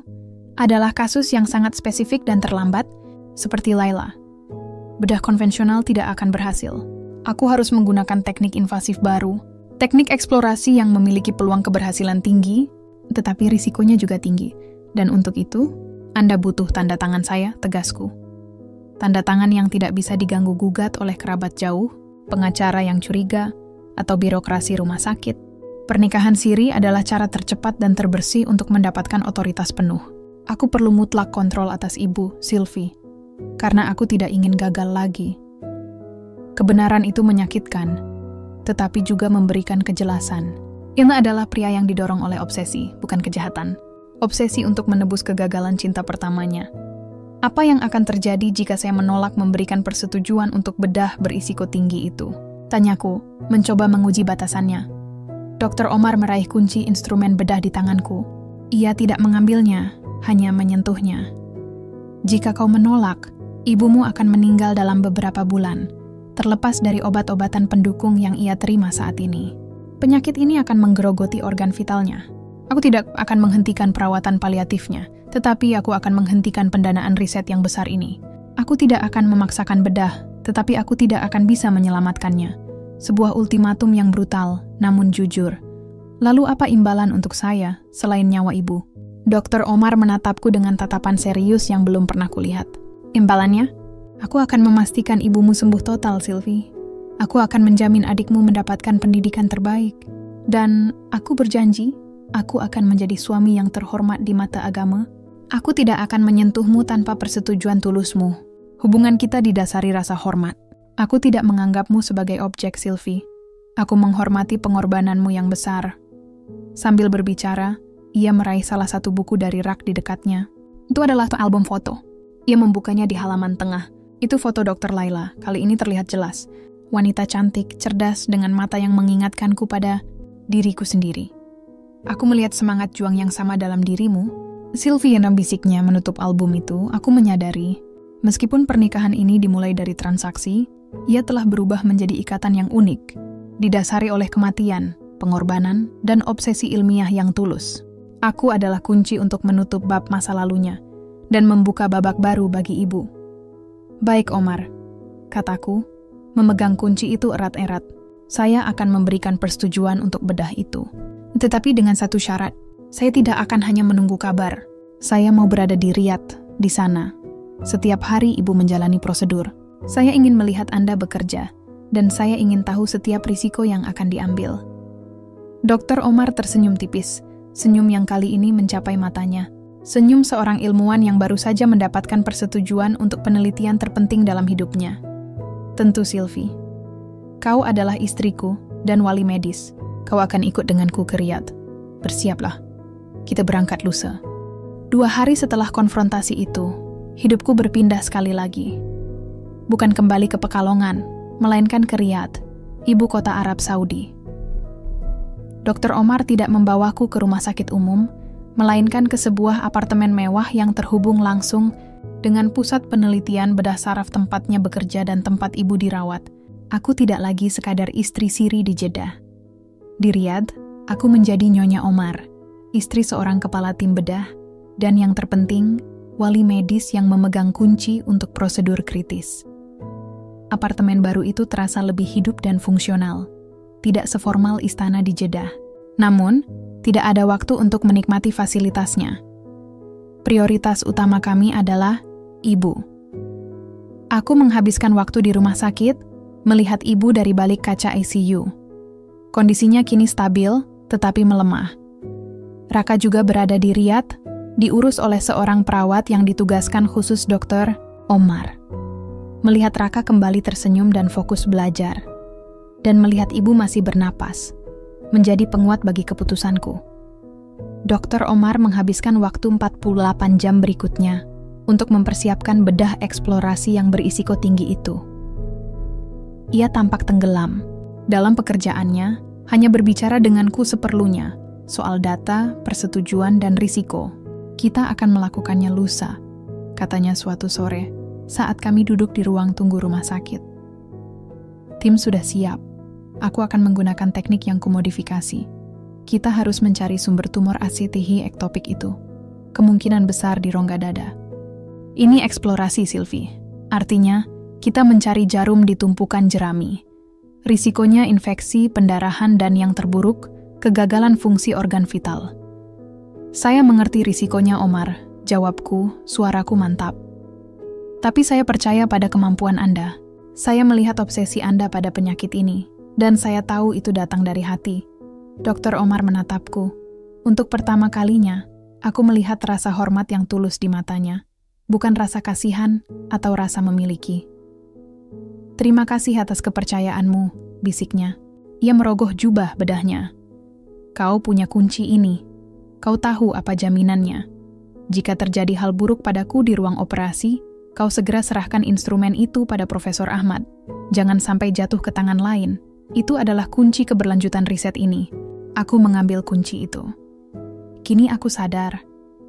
"adalah kasus yang sangat spesifik dan terlambat, seperti Laila. Bedah konvensional tidak akan berhasil. Aku harus menggunakan teknik invasif baru, teknik eksplorasi yang memiliki peluang keberhasilan tinggi, tetapi risikonya juga tinggi. Dan untuk itu, Anda butuh tanda tangan saya," tegasku. Tanda tangan yang tidak bisa diganggu-gugat oleh kerabat jauh, pengacara yang curiga, atau birokrasi rumah sakit. Pernikahan siri adalah cara tercepat dan terbersih untuk mendapatkan otoritas penuh. Aku perlu mutlak kontrol atas ibu, Sylvie, karena aku tidak ingin gagal lagi. Kebenaran itu menyakitkan, tetapi juga memberikan kejelasan. Ilna adalah pria yang didorong oleh obsesi, bukan kejahatan. Obsesi untuk menebus kegagalan cinta pertamanya. Apa yang akan terjadi jika saya menolak memberikan persetujuan untuk bedah berisiko tinggi itu? Tanyaku, mencoba menguji batasannya. Dr. Omar meraih kunci instrumen bedah di tanganku. Ia tidak mengambilnya, hanya menyentuhnya. "Jika kau menolak, ibumu akan meninggal dalam beberapa bulan, terlepas dari obat-obatan pendukung yang ia terima saat ini. Penyakit ini akan menggerogoti organ vitalnya. Aku tidak akan menghentikan perawatan paliatifnya, tetapi aku akan menghentikan pendanaan riset yang besar ini. Aku tidak akan memaksakan bedah, tetapi aku tidak akan bisa menyelamatkannya. Sebuah ultimatum yang brutal, namun jujur. Lalu apa imbalan untuk saya, selain nyawa ibu?" Dr. Omar menatapku dengan tatapan serius yang belum pernah kulihat. "Imbalannya? Aku akan memastikan ibumu sembuh total, Sylvie. Aku akan menjamin adikmu mendapatkan pendidikan terbaik. Dan aku berjanji, aku akan menjadi suami yang terhormat di mata agama. Aku tidak akan menyentuhmu tanpa persetujuan tulusmu. Hubungan kita didasari rasa hormat. Aku tidak menganggapmu sebagai objek, Sylvie. Aku menghormati pengorbananmu yang besar." Sambil berbicara, ia meraih salah satu buku dari rak di dekatnya. Itu adalah album foto. Ia membukanya di halaman tengah. Itu foto Dr. Laila, kali ini terlihat jelas. Wanita cantik, cerdas, dengan mata yang mengingatkanku pada diriku sendiri. "Aku melihat semangat juang yang sama dalam dirimu." Sylvie, yang bisiknya menutup album itu, aku menyadari, meskipun pernikahan ini dimulai dari transaksi, ia telah berubah menjadi ikatan yang unik, didasari oleh kematian, pengorbanan, dan obsesi ilmiah yang tulus. Aku adalah kunci untuk menutup bab masa lalunya dan membuka babak baru bagi ibu. "Baik, Omar," kataku, memegang kunci itu erat-erat. "Saya akan memberikan persetujuan untuk bedah itu. Tetapi dengan satu syarat, saya tidak akan hanya menunggu kabar. Saya mau berada di Riyadh, di sana. Setiap hari ibu menjalani prosedur. Saya ingin melihat Anda bekerja, dan saya ingin tahu setiap risiko yang akan diambil." Dr. Omar tersenyum tipis, senyum yang kali ini mencapai matanya. Senyum seorang ilmuwan yang baru saja mendapatkan persetujuan untuk penelitian terpenting dalam hidupnya. "Tentu, Sylvie. Kau adalah istriku dan wali medis. Kau akan ikut denganku ke Riyadh. Bersiaplah. Kita berangkat lusa." 2 hari setelah konfrontasi itu, hidupku berpindah sekali lagi. Bukan kembali ke Pekalongan, melainkan ke Riyadh, ibu kota Arab Saudi. Dr. Omar tidak membawaku ke rumah sakit umum, melainkan ke sebuah apartemen mewah yang terhubung langsung dengan pusat penelitian bedah saraf tempatnya bekerja dan tempat ibu dirawat. Aku tidak lagi sekadar istri siri di Jeddah. Di Riyadh, aku menjadi Nyonya Omar, istri seorang kepala tim bedah, dan yang terpenting, wali medis yang memegang kunci untuk prosedur kritis. Apartemen baru itu terasa lebih hidup dan fungsional, tidak seformal istana di Jeddah. Namun, tidak ada waktu untuk menikmati fasilitasnya. Prioritas utama kami adalah ibu. Aku menghabiskan waktu di rumah sakit, melihat ibu dari balik kaca ICU. Kondisinya kini stabil, tetapi melemah. Raka juga berada di Riyadh, diurus oleh seorang perawat yang ditugaskan khusus Dr. Omar. Melihat Raka kembali tersenyum dan fokus belajar, dan melihat ibu masih bernapas, menjadi penguat bagi keputusanku. Dr. Omar menghabiskan waktu 48 jam berikutnya untuk mempersiapkan bedah eksplorasi yang berisiko tinggi itu. Ia tampak tenggelam. Dalam pekerjaannya, hanya berbicara denganku seperlunya, soal data, persetujuan, dan risiko. Kita akan melakukannya lusa, katanya suatu sore, saat kami duduk di ruang tunggu rumah sakit. Tim sudah siap. Aku akan menggunakan teknik yang kumodifikasi. Kita harus mencari sumber tumor asitihi ektopik itu. Kemungkinan besar di rongga dada. Ini eksplorasi, Sylvie. Artinya, kita mencari jarum di tumpukan jerami. Risikonya infeksi, pendarahan, dan yang terburuk, kegagalan fungsi organ vital. Saya mengerti risikonya, Omar. Jawabku, suaraku mantap. Tapi saya percaya pada kemampuan Anda. Saya melihat obsesi Anda pada penyakit ini, dan saya tahu itu datang dari hati. Dr. Omar menatapku. Untuk pertama kalinya, aku melihat rasa hormat yang tulus di matanya, bukan rasa kasihan atau rasa memiliki. Terima kasih atas kepercayaanmu, bisiknya. Ia merogoh jubah bedahnya. Kau punya kunci ini. Kau tahu apa jaminannya. Jika terjadi hal buruk padaku di ruang operasi, kau segera serahkan instrumen itu pada Profesor Ahmad. Jangan sampai jatuh ke tangan lain. Itu adalah kunci keberlanjutan riset ini. Aku mengambil kunci itu. Kini aku sadar,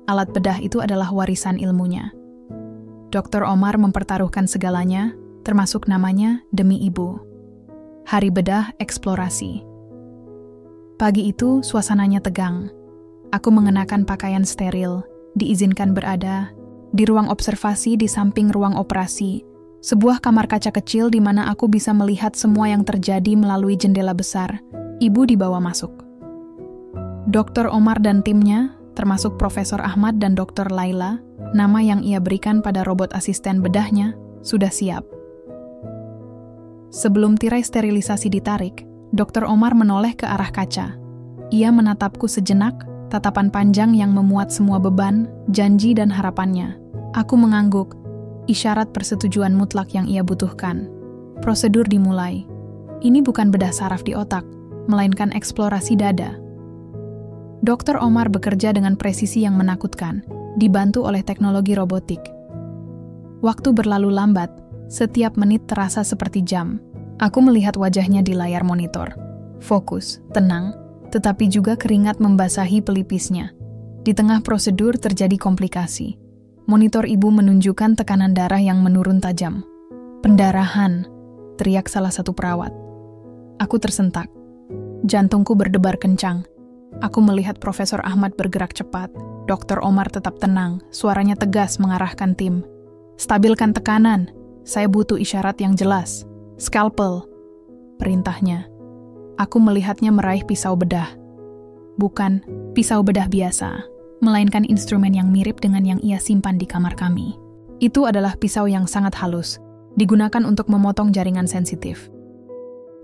alat bedah itu adalah warisan ilmunya. Dr. Omar mempertaruhkan segalanya, termasuk namanya demi ibu. Hari bedah eksplorasi. Pagi itu suasananya tegang. Aku mengenakan pakaian steril, diizinkan berada di ruang observasi di samping ruang operasi, sebuah kamar kaca kecil di mana aku bisa melihat semua yang terjadi melalui jendela besar. Ibu dibawa masuk. Dr. Omar dan timnya, termasuk Profesor Ahmad dan Dr. Laila, nama yang ia berikan pada robot asisten bedahnya, sudah siap. Sebelum tirai sterilisasi ditarik, Dr. Omar menoleh ke arah kaca. Ia menatapku sejenak, tatapan panjang yang memuat semua beban, janji dan harapannya. Aku mengangguk, isyarat persetujuan mutlak yang ia butuhkan. Prosedur dimulai. Ini bukan bedah saraf di otak, melainkan eksplorasi dada. Dr. Omar bekerja dengan presisi yang menakutkan, dibantu oleh teknologi robotik. Waktu berlalu lambat, setiap menit terasa seperti jam. Aku melihat wajahnya di layar monitor. Fokus, tenang, tetapi juga keringat membasahi pelipisnya. Di tengah prosedur terjadi komplikasi. Monitor ibu menunjukkan tekanan darah yang menurun tajam. Pendarahan, teriak salah satu perawat. Aku tersentak. Jantungku berdebar kencang. Aku melihat Profesor Ahmad bergerak cepat. Dr. Omar tetap tenang, suaranya tegas mengarahkan tim. Stabilkan tekanan, saya butuh isyarat yang jelas. Scalpel, perintahnya. Aku melihatnya meraih pisau bedah. Bukan pisau bedah biasa, melainkan instrumen yang mirip dengan yang ia simpan di kamar kami. Itu adalah pisau yang sangat halus, digunakan untuk memotong jaringan sensitif.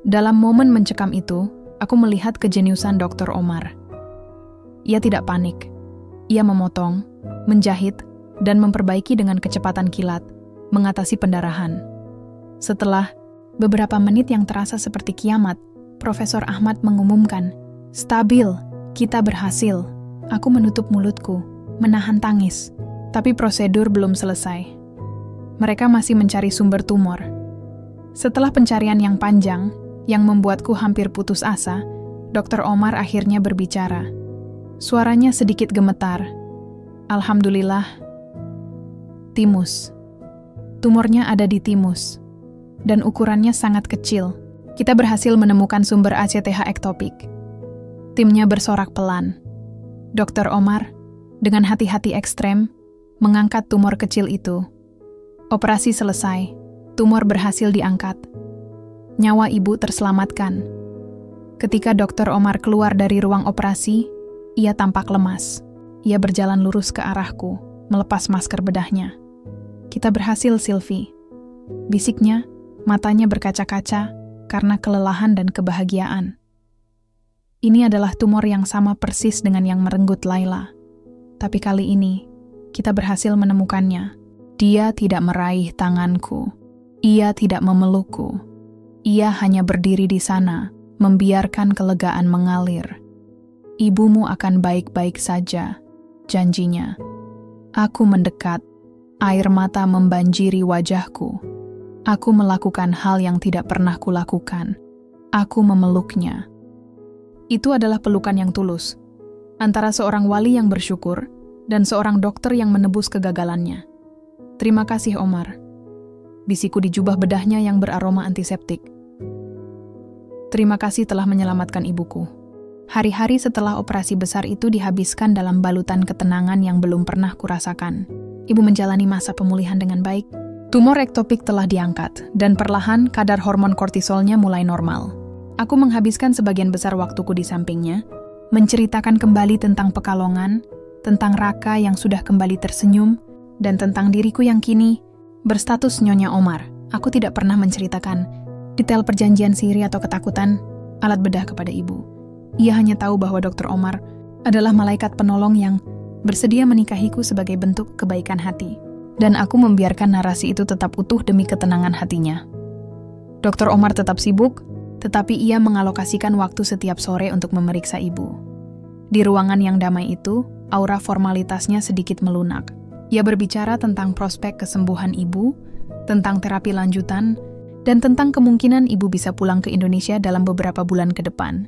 Dalam momen mencekam itu, aku melihat kejeniusan Dr. Omar. Ia tidak panik. Ia memotong, menjahit, dan memperbaiki dengan kecepatan kilat, mengatasi pendarahan. Setelah beberapa menit yang terasa seperti kiamat, Profesor Ahmad mengumumkan, "Stabil, kita berhasil." Aku menutup mulutku, menahan tangis. Tapi prosedur belum selesai. Mereka masih mencari sumber tumor. Setelah pencarian yang panjang, yang membuatku hampir putus asa, Dr. Omar akhirnya berbicara. Suaranya sedikit gemetar. Alhamdulillah. Timus. Tumornya ada di timus. Dan ukurannya sangat kecil. Kita berhasil menemukan sumber ACTH ektopik. Timnya bersorak pelan. Dr. Omar, dengan hati-hati ekstrem, mengangkat tumor kecil itu. Operasi selesai. Tumor berhasil diangkat. Nyawa ibu terselamatkan. Ketika Dr. Omar keluar dari ruang operasi, ia tampak lemas. Ia berjalan lurus ke arahku, melepas masker bedahnya. Kita berhasil, Sylvie. Bisiknya, matanya berkaca-kaca karena kelelahan dan kebahagiaan. Ini adalah tumor yang sama persis dengan yang merenggut Laila. Tapi kali ini, kita berhasil menemukannya. Dia tidak meraih tanganku. Ia tidak memelukku. Ia hanya berdiri di sana, membiarkan kelegaan mengalir. Ibumu akan baik-baik saja, janjinya. Aku mendekat, air mata membanjiri wajahku. Aku melakukan hal yang tidak pernah kulakukan. Aku memeluknya. Itu adalah pelukan yang tulus, antara seorang wali yang bersyukur dan seorang dokter yang menebus kegagalannya. Terima kasih, Omar. Bisikku di jubah bedahnya yang beraroma antiseptik. Terima kasih telah menyelamatkan ibuku. Hari-hari setelah operasi besar itu dihabiskan dalam balutan ketenangan yang belum pernah kurasakan. Ibu menjalani masa pemulihan dengan baik. Tumor ektopik telah diangkat, dan perlahan kadar hormon kortisolnya mulai normal. Aku menghabiskan sebagian besar waktuku di sampingnya, menceritakan kembali tentang Pekalongan, tentang Raka yang sudah kembali tersenyum, dan tentang diriku yang kini berstatus Nyonya Omar. Aku tidak pernah menceritakan detail perjanjian sihir atau ketakutan alat bedah kepada ibu. Ia hanya tahu bahwa Dr. Omar adalah malaikat penolong yang bersedia menikahiku sebagai bentuk kebaikan hati. Dan aku membiarkan narasi itu tetap utuh demi ketenangan hatinya. Dr. Omar tetap sibuk, tetapi ia mengalokasikan waktu setiap sore untuk memeriksa ibu. Di ruangan yang damai itu, aura formalitasnya sedikit melunak. Ia berbicara tentang prospek kesembuhan ibu, tentang terapi lanjutan, dan tentang kemungkinan ibu bisa pulang ke Indonesia dalam beberapa bulan ke depan.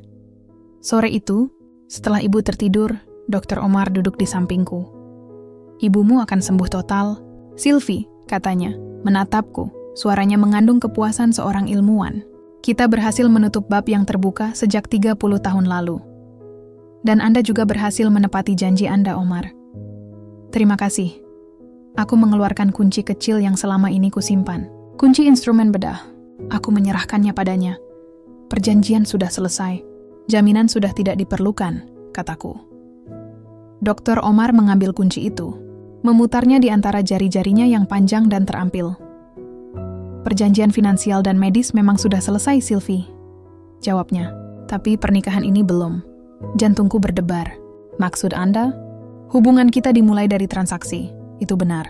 Sore itu, setelah ibu tertidur, Dr. Omar duduk di sampingku. Ibumu akan sembuh total, Sylvie, katanya, menatapku. Suaranya mengandung kepuasan seorang ilmuwan. Kita berhasil menutup bab yang terbuka sejak 30 tahun lalu. Dan Anda juga berhasil menepati janji Anda, Omar. Terima kasih. Aku mengeluarkan kunci kecil yang selama ini kusimpan. Kunci instrumen bedah. Aku menyerahkannya padanya. Perjanjian sudah selesai. Jaminan sudah tidak diperlukan, kataku. Dr. Omar mengambil kunci itu, memutarnya di antara jari-jarinya yang panjang dan terampil. Perjanjian finansial dan medis memang sudah selesai, Sylvie, jawabnya. Tapi pernikahan ini belum. Jantungku berdebar. Maksud Anda? Hubungan kita dimulai dari transaksi. Itu benar.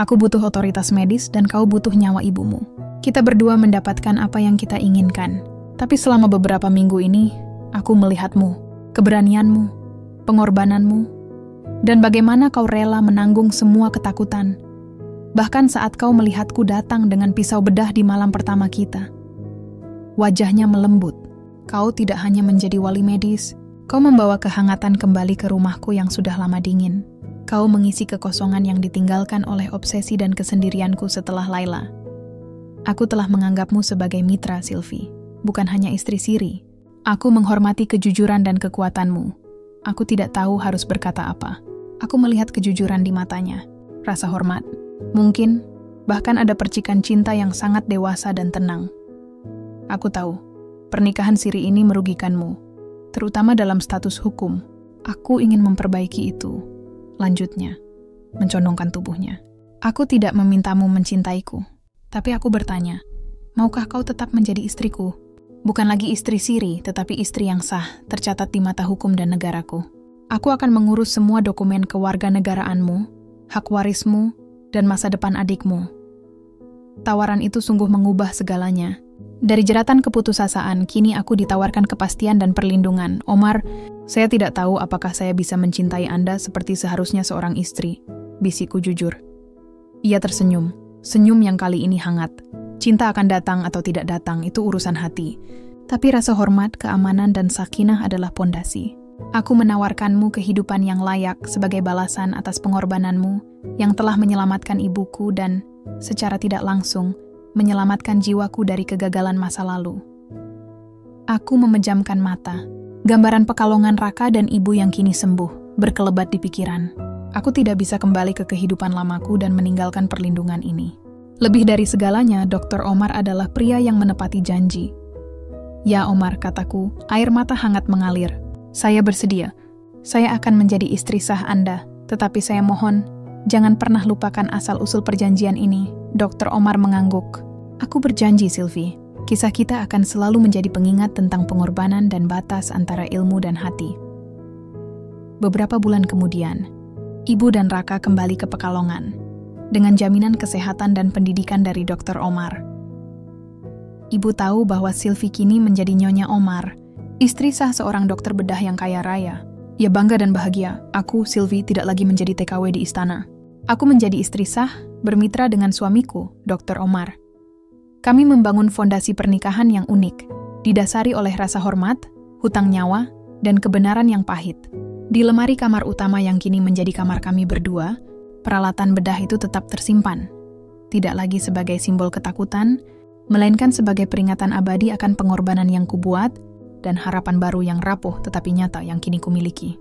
Aku butuh otoritas medis dan kau butuh nyawa ibumu. Kita berdua mendapatkan apa yang kita inginkan. Tapi selama beberapa minggu ini, aku melihatmu, keberanianmu, pengorbananmu, dan bagaimana kau rela menanggung semua ketakutan. Bahkan saat kau melihatku datang dengan pisau bedah di malam pertama kita. Wajahnya melembut. Kau tidak hanya menjadi wali medis, kau membawa kehangatan kembali ke rumahku yang sudah lama dingin. Kau mengisi kekosongan yang ditinggalkan oleh obsesi dan kesendirianku setelah Laila. Aku telah menganggapmu sebagai mitra, Sylvie, bukan hanya istri siri. Aku menghormati kejujuran dan kekuatanmu. Aku tidak tahu harus berkata apa. Aku melihat kejujuran di matanya, rasa hormat. Mungkin, bahkan ada percikan cinta yang sangat dewasa dan tenang. Aku tahu, pernikahan siri ini merugikanmu, terutama dalam status hukum. Aku ingin memperbaiki itu. Lanjutnya, mencondongkan tubuhnya. Aku tidak memintamu mencintaiku, tapi aku bertanya, maukah kau tetap menjadi istriku? Bukan lagi istri siri, tetapi istri yang sah, tercatat di mata hukum dan negaraku. Aku akan mengurus semua dokumen kewarganegaraanmu, hak warismu, dan masa depan adikmu. Tawaran itu sungguh mengubah segalanya. Dari jeratan keputusasaan, kini aku ditawarkan kepastian dan perlindungan. Omar, saya tidak tahu apakah saya bisa mencintai Anda seperti seharusnya seorang istri, bisikku jujur. Ia tersenyum, senyum yang kali ini hangat. Cinta akan datang atau tidak datang, itu urusan hati. Tapi rasa hormat, keamanan, dan sakinah adalah pondasi. Aku menawarkanmu kehidupan yang layak sebagai balasan atas pengorbananmu yang telah menyelamatkan ibuku dan, secara tidak langsung, menyelamatkan jiwaku dari kegagalan masa lalu. Aku memejamkan mata. Gambaran Pekalongan Raka dan ibu yang kini sembuh berkelebat di pikiran. Aku tidak bisa kembali ke kehidupan lamaku dan meninggalkan perlindungan ini. Lebih dari segalanya, Dr. Omar adalah pria yang menepati janji. Ya Omar, kataku, air mata hangat mengalir. Saya bersedia. Saya akan menjadi istri sah Anda. Tetapi saya mohon, jangan pernah lupakan asal-usul perjanjian ini. Dr. Omar mengangguk. Aku berjanji, Sylvie. Kisah kita akan selalu menjadi pengingat tentang pengorbanan dan batas antara ilmu dan hati. Beberapa bulan kemudian, Ibu dan Raka kembali ke Pekalongan dengan jaminan kesehatan dan pendidikan dari Dr. Omar. Ibu tahu bahwa Sylvie kini menjadi Nyonya Omar, istri sah seorang dokter bedah yang kaya raya. Ia bangga dan bahagia. Aku, Sylvie, tidak lagi menjadi TKW di istana. Aku menjadi istri sah, bermitra dengan suamiku, Dr. Omar. Kami membangun fondasi pernikahan yang unik, didasari oleh rasa hormat, hutang nyawa, dan kebenaran yang pahit. Di lemari kamar utama yang kini menjadi kamar kami berdua, peralatan bedah itu tetap tersimpan. Tidak lagi sebagai simbol ketakutan, melainkan sebagai peringatan abadi akan pengorbanan yang kubuat dan harapan baru yang rapuh tetapi nyata yang kini kumiliki.